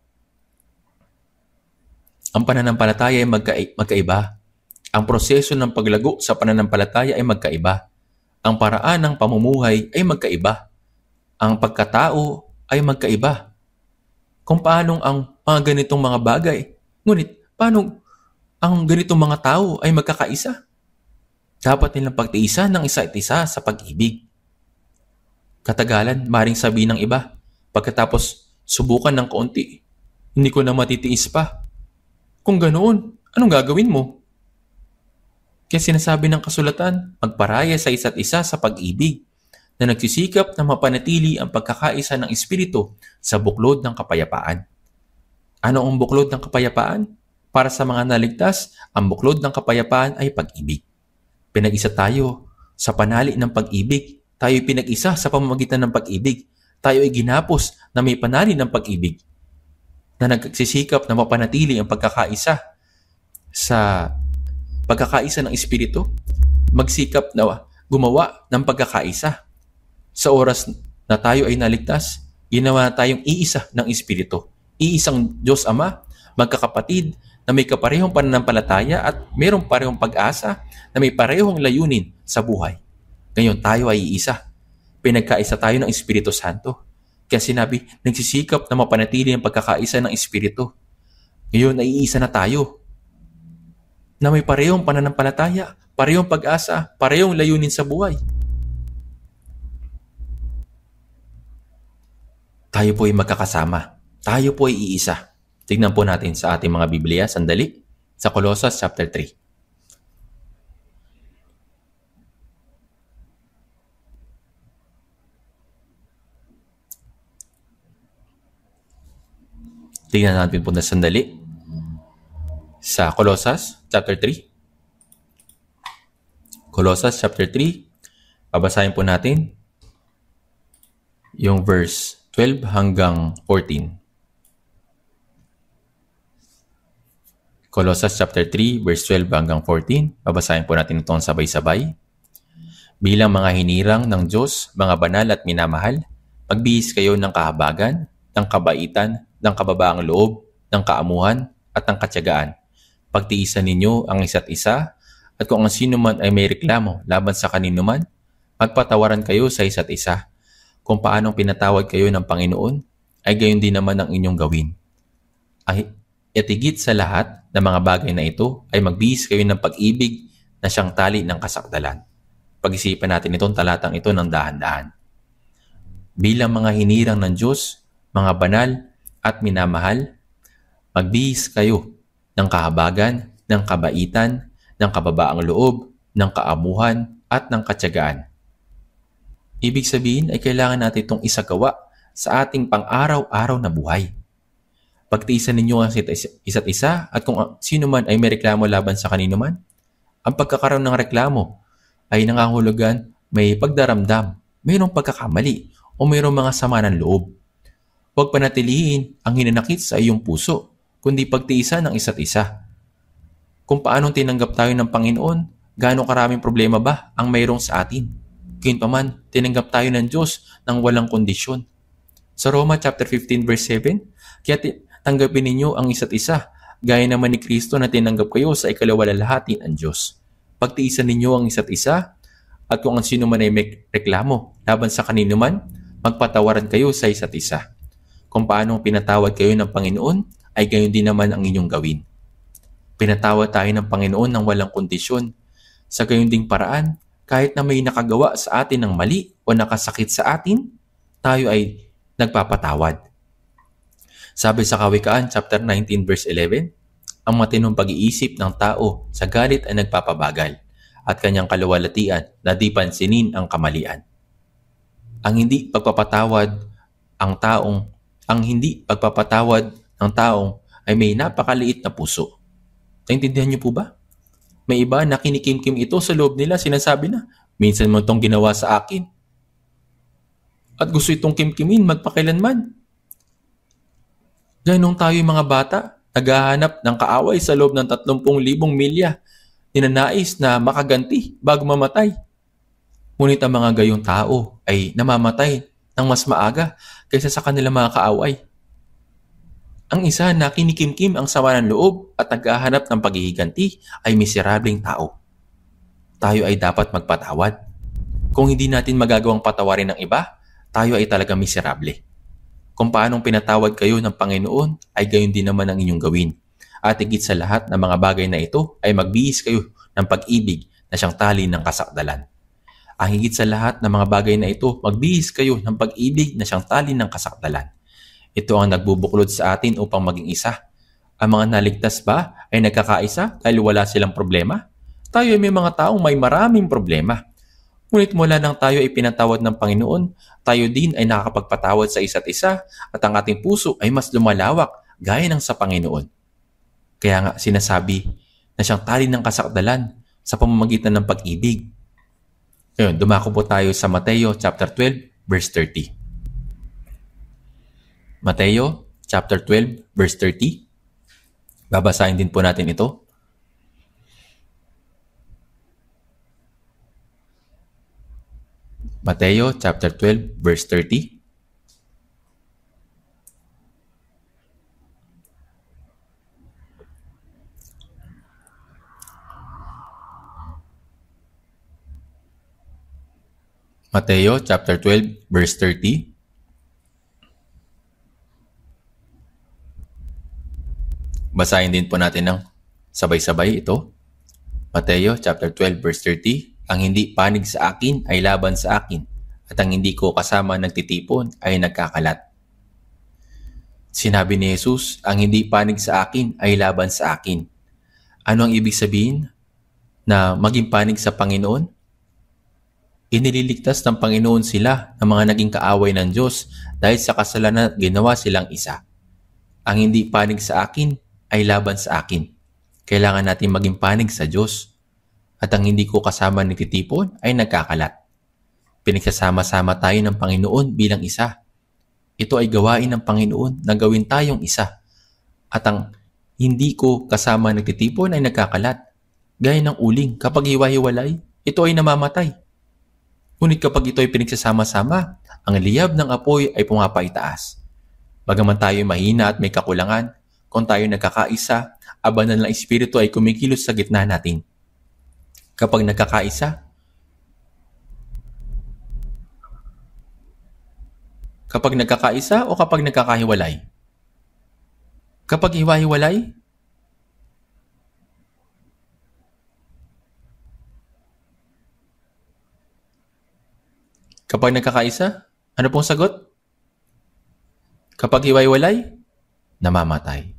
Ang pananampalataya ay magkaiba. Ang proseso ng paglago sa pananampalataya ay magkaiba. Ang paraan ng pamumuhay ay magkaiba. Ang pagkatao ay magkaiba. Kung paanong ang mga ganitong mga bagay, ngunit paano ang ganitong mga tao ay magkakaisa? Dapat nilang pagtiisan ng isa't isa sa pag-ibig. Katagalan, maring sabihin ng iba, pagkatapos subukan ng kaunti, hindi ko na matitiis pa. Kung ganoon, anong gagawin mo? Kaya sinasabi ng kasulatan, magparaya sa isa't isa sa pag-ibig na nagsisikap na mapanatili ang pagkakaisa ng Espiritu sa buklod ng kapayapaan. Ano ang buklod ng kapayapaan? Para sa mga naligtas, ang buklod ng kapayapaan ay pag-ibig. Pinag-isa tayo sa panali ng pag-ibig. Tayo ay pinag-isa sa pamamagitan ng pag-ibig. Tayo ay ginapos na may panali ng pag-ibig na nagsisikap na mapanatili ang pagkakaisa sa pagkakaisa ng Espiritu. Magsikap na gumawa ng pagkakaisa. Sa oras na tayo ay naligtas, ginawa na tayong iisa ng Espiritu. Iisang Diyos Ama, magkakapatid, na may kaparehong pananampalataya at mayroong parehong pag-asa na may parehong layunin sa buhay. Ngayon tayo ay iisa. Pinagkaisa tayo ng Espiritu Santo. Kaya sinabi, nagsisikap na mapanatili ang pagkakaisa ng Espiritu. Ngayon ay iisa na tayo. Na may parehong pananampalataya, parehong pag-asa, parehong layunin sa buhay. Tayo po ay magkakasama. Tayo po ay iisa. Tignan po natin sa ating mga Biblia, sandali, sa Colossus chapter 3. Tignan natin po na sandali sa Colossus chapter 3. Colossus chapter 3, babasahin po natin yung verse 12 hanggang 14. Colossus chapter 3, verse 12 hanggang 14. Babasahin po natin itong sabay-sabay. Bilang mga hinirang ng Diyos, mga banal at minamahal, magbihis kayo ng kahabagan, ng kabaitan, ng kababaang loob, ng kaamuhan, at ng katyagaan. Pagtiisan ninyo ang isa't isa, at kung ang sino man ay may reklamo laban sa kanino man, magpatawaran kayo sa isa't isa. Kung paanong pinatawad kayo ng Panginoon, ay gayon din naman ang inyong gawin. At higit sa lahat ng mga bagay na ito ay magbihis kayo ng pag-ibig na siyang tali ng kasakdalan. Pag-isipan natin itong talatang ito ng dahan-dahan. Bilang mga hinirang ng Diyos, mga banal at minamahal, magbihis kayo ng kahabagan, ng kabaitan, ng kababaang loob, ng kaamuhan, at ng katyagaan. Ibig sabihin ay kailangan natin itong isagawa sa ating pang-araw-araw na buhay. Pagtiisan ninyo ang isa't isa at kung sino man ay may reklamo laban sa kanino man, ang pagkakaroon ng reklamo ay nangangahulugan may pagdaramdam, mayroong pagkakamali o mayroong mga sama ng loob. Huwag panatilihin ang hinanakit sa iyong puso, kundi pagtiisan ng isa't isa. Kung paanong tinanggap tayo ng Panginoon, gaano karaming problema ba ang mayroong sa atin? Gayunpaman, tinanggap tayo ng Diyos ng walang kondisyon. Sa Roma chapter 15 verse 7, kaya tanggapin ninyo ang isa't isa, gaya naman ni Kristo na tinanggap kayo sa ikalawalalahatin ang Diyos. Pagtiisan ninyo ang isa't isa, at kung ang sino man ay may reklamo laban sa kanino man, magpatawaran kayo sa isa't isa. Kung paanong pinatawad kayo ng Panginoon, ay gayon din naman ang inyong gawin. Pinatawad tayo ng Panginoon ng walang kondisyon. Sa gayon ding paraan, kahit na may nakagawa sa atin ng mali o nakasakit sa atin, tayo ay nagpapatawad. Sabi sa Kawikaan chapter 19 verse 11, ang matinong pag-iisip ng tao sa galit ay nagpapabagal at kanyang kaluwalhatian na di pansinin ang kamalian. Ang hindi pagpapatawad ng taong ay may napakaliit na puso. Naintindihan niyo po ba? May iba na kinikimkim ito sa loob nila, sinasabi na, minsan mo itong ginawa sa akin. At gusto itong kimkimin magpakailanman. Ganong tayo yung mga bata, naghahanap ng kaaway sa loob ng 30,000 milya, ninanais na makaganti bago mamatay. Ngunit ang mga gayong tao ay namamatay ng mas maaga kaysa sa kanilang mga kaaway. Ang isa na kinikimkim ang sama ng loob at naghahanap ng paghihiganti ay miserableng tao. Tayo ay dapat magpatawad. Kung hindi natin magagawang patawarin ng iba, tayo ay talagang miserable. Kung paanong pinatawad kayo ng Panginoon, ay gayon din naman ang inyong gawin. At higit sa lahat ng mga bagay na ito, ay magbihis kayo ng pag-ibig na siyang tali ng kasakdalan. Ang higit sa lahat ng mga bagay na ito, magbihis kayo ng pag-ibig na siyang tali ng kasakdalan. Ito ang nagbubuklod sa atin upang maging isa. Ang mga naligtas ba ay nagkakaisa dahil wala silang problema? Tayo ay may mga taong may maraming problema. Ngunit mula nang tayo ay pinatawad ng Panginoon, tayo din ay nakakapagpatawad sa isa't isa at ang ating puso ay mas lumalawak gaya ng sa Panginoon. Kaya nga sinasabi na siyang tali ng kasakdalan sa pamamagitan ng pag-ibig. Ngayon, dumako po tayo sa Mateo chapter 12 verse 30. Mateo chapter 12 verse 30. Babasahin din po natin ito. Mateo chapter 12 verse 30. Mateo chapter 12 verse 30. Basahin din po natin ng sabay-sabay ito. Mateo chapter 12 verse 30. Ang hindi panig sa akin ay laban sa akin, at ang hindi ko kasama nagtitipon ay nagkakalat. Sinabi ni Jesus, ang hindi panig sa akin ay laban sa akin. Ano ang ibig sabihin na maging panig sa Panginoon? Inililigtas ng Panginoon sila ng mga naging kaaway ng Diyos dahil sa kasalanan at ginawa silang isa. Ang hindi panig sa akin ay laban sa akin. Kailangan natin maging panig sa Diyos. At ang hindi ko kasama nagtitipon ay nagkakalat. Pinagsasama-sama tayo ng Panginoon bilang isa. Ito ay gawain ng Panginoon na gawin tayong isa. At ang hindi ko kasama nagtitipon ay nagkakalat. Gaya ng uling, kapag hiwa-hiwalay, ito ay namamatay. Ngunit kapag ito ay pinagsasama-sama, ang liyab ng apoy ay pumapaitaas. Bagaman tayo mahina at may kakulangan, kung tayo nagkakaisa, abanal ng Espiritu ay kumikilos sa gitna natin. Kapag nagkakaisa, o kapag nagkakahiwalay? Kapag hiwa-hiwalay, Kapag nagkakaisa, ano pong sagot? Kapag hiwa-hiwalay, namamatay.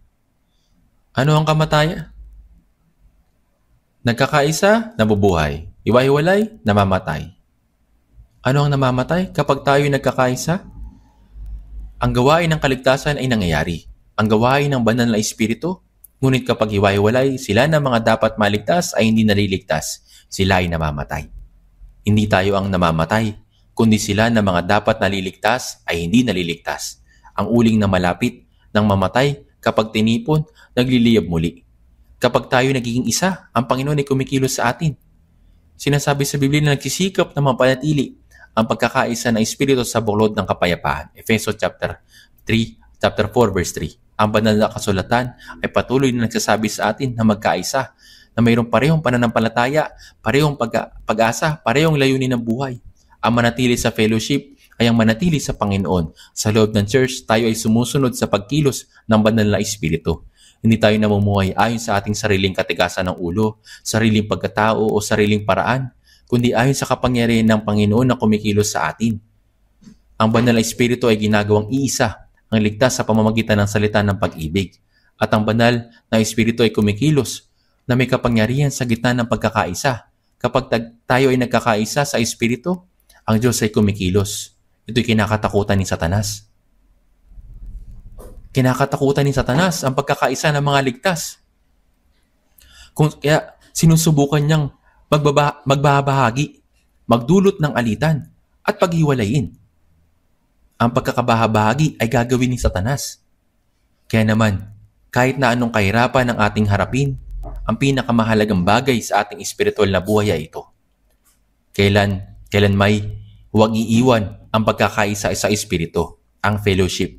Ano ang kamatayan? Nagkakaisa, nabubuhay. Hiwa-hiwalay, namamatay. Ano ang namamatay kapag tayo nagkakaisa? Ang gawain ng kaligtasan ay nangyayari. Ang gawain ng banal na espiritu, ngunit kapag hiwa-hiwalay, sila na mga dapat maligtas ay hindi naliligtas. Sila ay namamatay. Hindi tayo ang namamatay, kundi sila na mga dapat naliligtas ay hindi naliligtas. Ang uling na malapit ng mamatay kapag tinipon, nagliliyab muli. Kapag tayo nagiging isa, ang Panginoon ay kumikilos sa atin. Sinasabi sa Biblia na nagsisikap na mapanatili ang pagkakaisa ng Espiritu sa buklod ng kapayapaan. Efeso chapter 4 verse 3. Ang banal na kasulatan ay patuloy na nagsasabi sa atin na magkaisa, na mayroong parehong pananampalataya, parehong pag-asa, parehong layunin ng buhay. Ang manatili sa fellowship ay ang manatili sa Panginoon. Sa loob ng church, tayo ay sumusunod sa pagkilos ng banal na Espiritu. Hindi tayo namumuhay ayon sa ating sariling katigasan ng ulo, sariling pagkatao o sariling paraan, kundi ayon sa kapangyarihan ng Panginoon na kumikilos sa atin. Ang banal na Espiritu ay ginagawang iisa, ang ligtas sa pamamagitan ng salita ng pag-ibig. At ang banal na Espiritu ay kumikilos na may kapangyarihan sa gitna ng pagkakaisa. Kapag tayo ay nagkakaisa sa Espiritu, ang Diyos ay kumikilos. Ito'y kinakatakutan ni Satanas. Kinakatakutan ni Satanas ang pagkakaisa ng mga ligtas. Kaya sinusubukan niyang magbabahagi, magdulot ng alitan, at paghiwalayin. Ang pagkakabahabahagi ay gagawin ni Satanas. Kaya naman, kahit na anong kahirapan ang ating harapin, ang pinakamahalagang bagay sa ating espiritual na buhay ay ito. Kailan may huwag iiwan ang pagkakaisa sa espiritu, ang fellowship.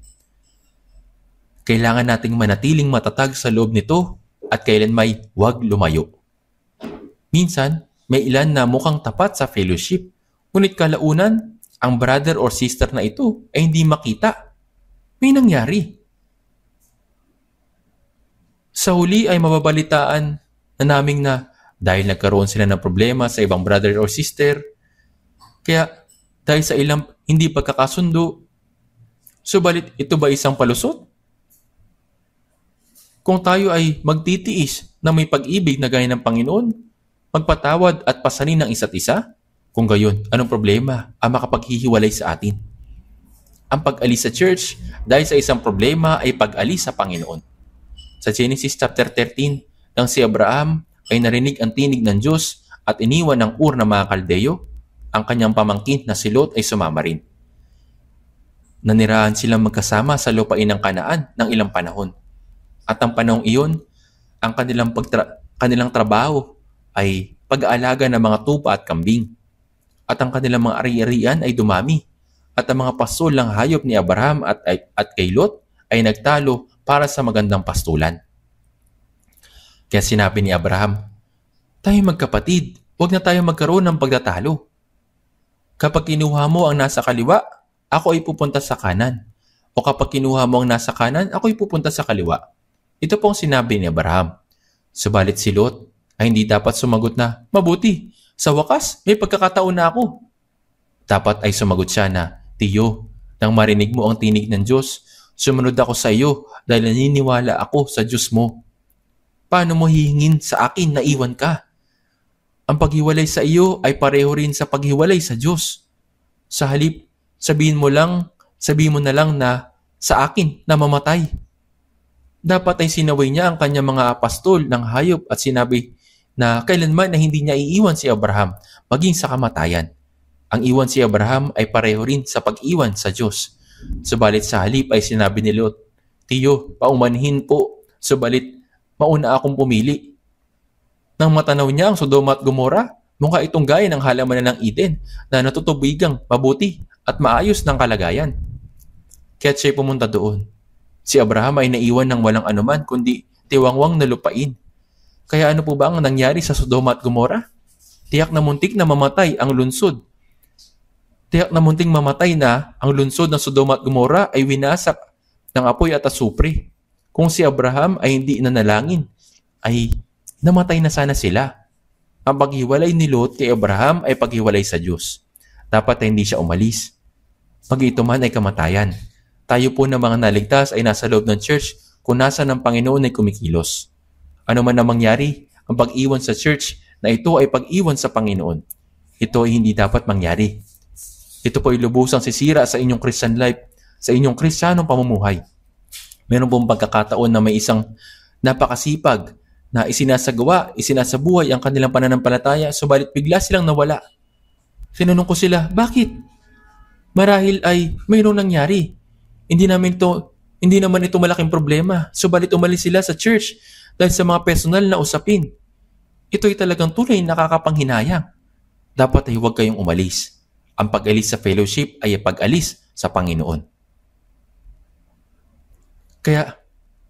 Kailangan nating manatiling matatag sa loob nito at kailan may huwag lumayo. Minsan, may ilan na mukhang tapat sa fellowship, ngunit kalaunan, ang brother or sister na ito ay hindi makita. May nangyari. Sa huli ay mababalitaan na naming na dahil nagkaroon sila ng problema sa ibang brother or sister, kaya dahil sa ilang hindi pagkakasundo, subalit ito ba isang palusot? Kung tayo ay magtitiis na may pag-ibig na gaya ng Panginoon, magpatawad at pasanin ng isa't isa, kung gayon, anong problema ang makapaghihiwalay sa atin? Ang pag-alis sa church dahil sa isang problema ay pag-alis sa Panginoon. Sa Genesis chapter 13, nang si Abraham ay narinig ang tinig ng Diyos at iniwan ng Ur ng mga Kaldeyo, ang kanyang pamangkin na si Lot ay sumama rin. Nanirahan silang magkasama sa lupain ng Kanaan ng ilang panahon. At ang panahong iyon, ang kanilang trabaho ay pag-aalaga ng mga tupa at kambing. At ang kanilang mga ari-arian ay dumami. At ang mga pastol ng hayop ni Abraham at kay Lot ay nagtalo para sa magandang pastulan. Kaya sinabi ni Abraham, tayo magkapatid, huwag na tayo magkaroon ng pagtatalo. Kapag kinuha mo ang nasa kaliwa, ako ay pupunta sa kanan. O kapag kinuha mo ang nasa kanan, ako ay pupunta sa kaliwa. Ito pong sinabi ni Abraham. Subalit si Lot ay hindi dapat sumagot na, mabuti, sa wakas may pagkakataon na ako. Dapat ay sumagot siya na, Tiyo, nang marinig mo ang tinig ng Diyos, sumunod ako sa iyo dahil naniniwala ako sa Diyos mo. Paano mo hihingin sa akin na iwan ka? Ang paghiwalay sa iyo ay pareho rin sa paghiwalay sa Diyos. Sa halip, sabihin mo na lang na sa akin na mamatay. Dapat ay sinaway niya ang kanyang mga apostol ng hayop at sinabi na kailanman na hindi niya iiwan si Abraham maging sa kamatayan. Ang iwan si Abraham ay pareho rin sa pag-iwan sa Diyos. Subalit sa halip ay sinabi ni Lot, Tiyo, paumanhin po, subalit mauna akong pumili. Nang matanaw niya ang Sodoma at Gomora, mukha itong gaya ng halamanan ng Eden na natutubigang mabuti at maayos ng kalagayan. Kaya't siya'y pumunta doon. Si Abraham ay naiwan ng walang anuman kundi tiwangwang na lupain. Kaya ano po ba ang nangyari sa Sodoma at Gomora? Tiyak na muntik na mamatay ang lungsod. Tiyak na munting mamatay na ang lungsod ng Sodoma at Gomora ay winasak ng apoy at asupre. Kung si Abraham ay hindi nanalangin, ay namatay na sana sila. Ang paghiwalay ni Lot kay Abraham ay paghiwalay sa Diyos. dapat ay hindi siya umalis. Pag ito man ay kamatayan. Tayo po na mga naligtas ay nasa loob ng church kung nasa ng Panginoon ay kumikilos. Ano man na mangyari, ang pag-iwan sa church na ito ay pag-iwan sa Panginoon. Ito ay hindi dapat mangyari. Ito po ay lubusang sisira sa inyong Christian life, sa inyong Kristiyanong pamumuhay. Meron pong pagkakataon na may isang napakasipag na isinasabuhay ang kanilang pananampalataya, subalit bigla silang nawala. Tinanong ko sila, bakit? Marahil ay mayroong nangyari. Hindi naman ito malaking problema, subalit umalis sila sa church dahil sa mga personal na usapin. Ito ay talagang tunay nakakapanghinayang. Dapat ay huwag kayong umalis. Ang pag-alis sa fellowship ay pag-alis sa Panginoon. Kaya,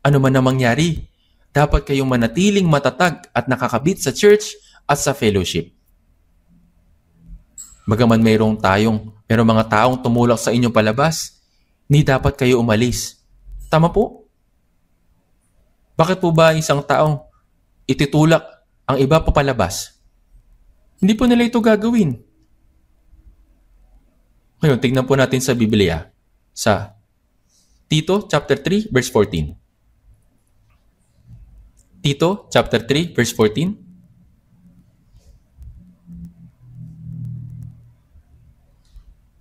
ano man na mangyari, dapat kayong manatiling matatag at nakakabit sa church at sa fellowship. Bagaman mayroong mga taong tumulak sa inyong palabas, hindi dapat kayo umalis. Tama po? Bakit po ba isang taong itutulak ang iba papalabas? Hindi po nila ito gagawin. Ngayon, tignan po natin sa Biblia, sa Tito chapter 3 verse 14. Tito chapter 3 verse 14.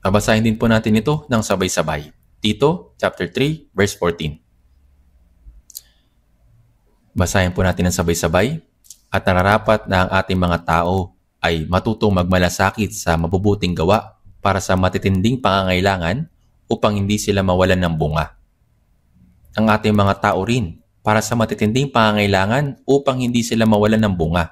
Babasahin din po natin ito ng sabay-sabay. Tito chapter 3 verse 14. Basahin po natin ng sabay-sabay. At nararapat na ang ating mga tao ay matutong magmalasakit sa mabubuting gawa para sa matitinding pangangailangan upang hindi sila mawalan ng bunga. Ang ating mga tao rin para sa matitinding pangangailangan upang hindi sila mawalan ng bunga.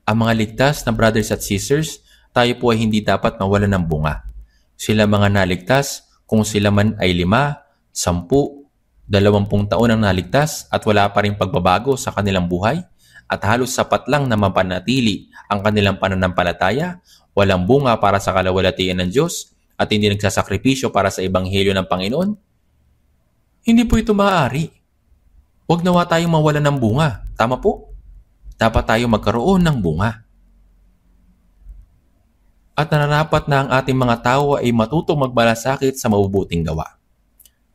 Ang mga ligtas na brothers at sisters, tayo po ay hindi dapat mawalan ng bunga. Sila mga naligtas kung sila man ay 5, 10, 20 taon ang naligtas at wala pa rin pagbabago sa kanilang buhay at halos sapat lang na mapanatili ang kanilang pananampalataya, walang bunga para sa kalawalatian ng Diyos at hindi nagsasakripisyo para sa ebanghelyo ng Panginoon, hindi po ito maaari. Huwag nawa tayong mawalan ng bunga. Tama po? Dapat tayo magkaroon ng bunga. At nararapat na ang ating mga tao ay matutong magmalasakit sa mabubuting gawa.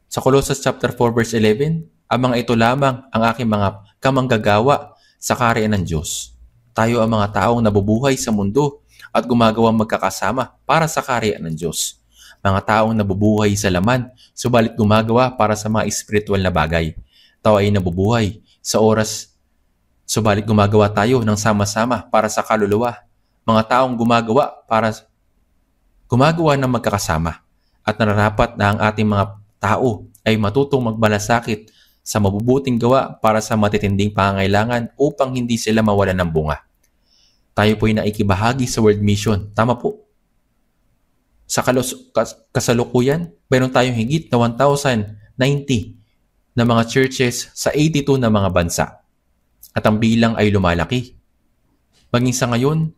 Sa Colossus chapter 4 verse 11, ang mga ito lamang ang aking mga kamanggagawa sa kaharian ng Diyos. Tayo ang mga taong nabubuhay sa mundo at gumagawang magkakasama para sa kaharian ng Diyos. Mga taong nabubuhay sa laman, subalit gumagawa para sa mga espiritual na bagay. Tayo ay nabubuhay sa oras, subalit gumagawa tayo ng sama-sama para sa kaluluwa. Mga taong gumagawa ng magkakasama at nararapat na ang ating mga tao ay matutong magmalasakit sa mabubuting gawa para sa matitinding pangangailangan upang hindi sila mawalan ng bunga. Tayo po ay naikibahagi sa World Mission. Tama po. Sa kasalukuyan, mayroon tayong higit na 1,090 na mga churches sa 82 na mga bansa. At ang bilang ay lumalaki. Maging sa ngayon,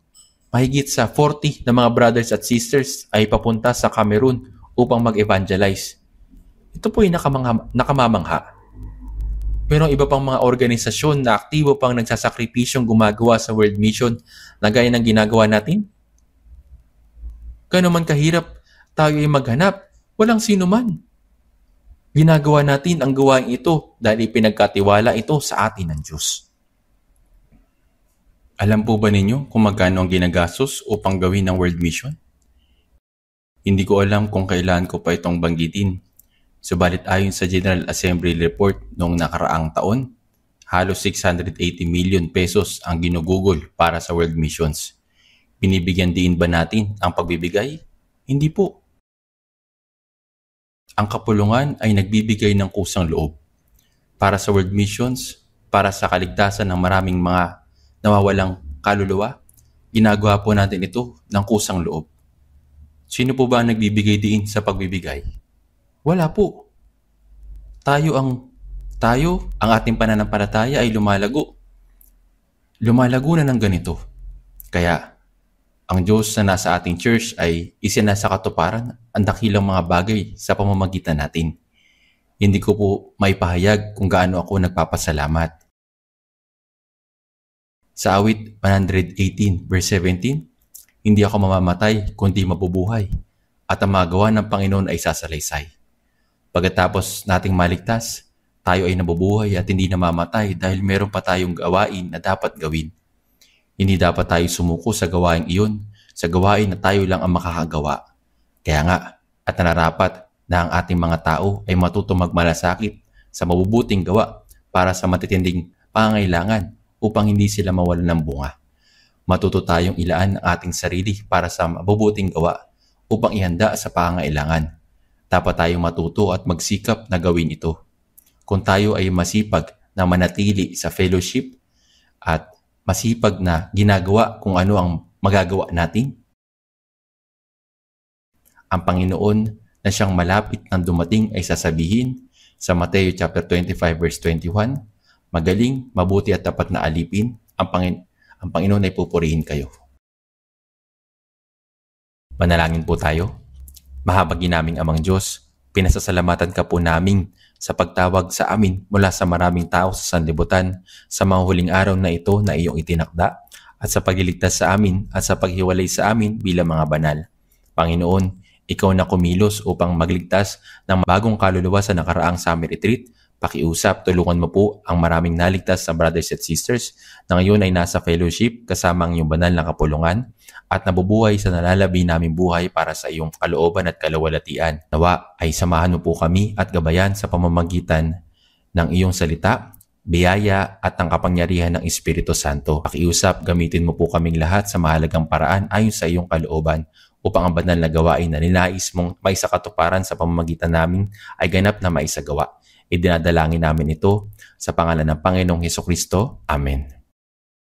mahigit sa 40 na mga brothers at sisters ay papunta sa Cameroon upang mag-evangelize. Ito po ay nakamamangha. Pero iba pang mga organisasyon na aktibo pang nagsasakripisyong gumagawa sa World Mission na gaya ng ginagawa natin. Gano'n man kahirap tayo ay maghanap, walang sino man. Ginagawa natin ang gawain ito dahil pinagkatiwala ito sa atin ng Diyos. Alam po ba ninyo kung magkano ang ginagastos upang gawin ng World Mission? Hindi ko alam kung kailan ko pa itong banggitin. Subalit ayon sa General Assembly Report noong nakaraang taon, halos 680 million pesos ang ginugugol para sa World Missions. Binibigyan din ba natin ang pagbibigay? Hindi po. Ang kapulungan ay nagbibigay ng kusang loob para sa World Missions, para sa kaligtasan ng maraming mga nawawalang kaluluwa. Ginagawa po natin ito ng kusang loob. Sino po ba ang nagbibigay din sa pagbibigay? Wala po. Tayo ang ating pananampalataya ay lumalago. Lumalago na ng ganito. Kaya, ang Diyos na nasa ating church ay isinasa katuparan ang dakilang mga bagay sa pamamagitan natin. Hindi ko po maipahayag kung gaano ako nagpapasalamat. Sa awit 118 verse 17, Hindi ako mamamatay, kundi mabubuhay. At ang mga gawa ng Panginoon ay sasalaysay. Pagkatapos nating maligtas, tayo ay nabubuhay at hindi namamatay dahil meron pa tayong gawain na dapat gawin. Hindi dapat tayo sumuko sa gawain iyon, sa gawain na tayo lang ang makakagawa. Kaya nga, at nararapat na ang ating mga tao ay matutong magmalasakit sa mabubuting gawa para sa matitinding pangangailangan upang hindi sila mawalan ng bunga. Matuto tayong ilaan ang ating sarili para sa mabubuting gawa upang ihanda sa pangangailangan. Dapat tayong matuto at magsikap na gawin ito. Kung tayo ay masipag na manatili sa fellowship at masipag na ginagawa kung ano ang magagawa natin, ang Panginoon na siyang malapit nang dumating ay sasabihin sa Mateo chapter 25 verse 21, magaling, mabuti at tapat na alipin, ang Panginoon ay pupurihin kayo. Manalangin po tayo. Mahabagin naming Amang Diyos, pinasasalamatan ka po namin sa pagtawag sa amin mula sa maraming tao sa sanlibutan sa mga huling araw na ito na iyong itinakda at sa pagliligtas sa amin at sa paghiwalay sa amin bilang mga banal. Panginoon, ikaw na kumilos upang magligtas ng bagong kaluluwa sa nakaraang summer retreat. Pakiusap, tulungan mo po ang maraming naligtas na brothers at sisters na ngayon ay nasa fellowship kasama ang iyong banal na kapulungan at nabubuhay sa nalalabi naming buhay para sa iyong kalooban at kalawalatian. Nawa ay samahan mo po kami at gabayan sa pamamagitan ng iyong salita, biyaya at ang kapangyarihan ng Espiritu Santo. Pakiusap, gamitin mo po kaming lahat sa mahalagang paraan ayon sa iyong kalooban upang ang banal na gawain na ninais mong maisakatuparan sa pamamagitan namin ay ganap na maisagawa. Idinadalangin namin ito sa pangalan ng Panginoong Hesukristo. Amen.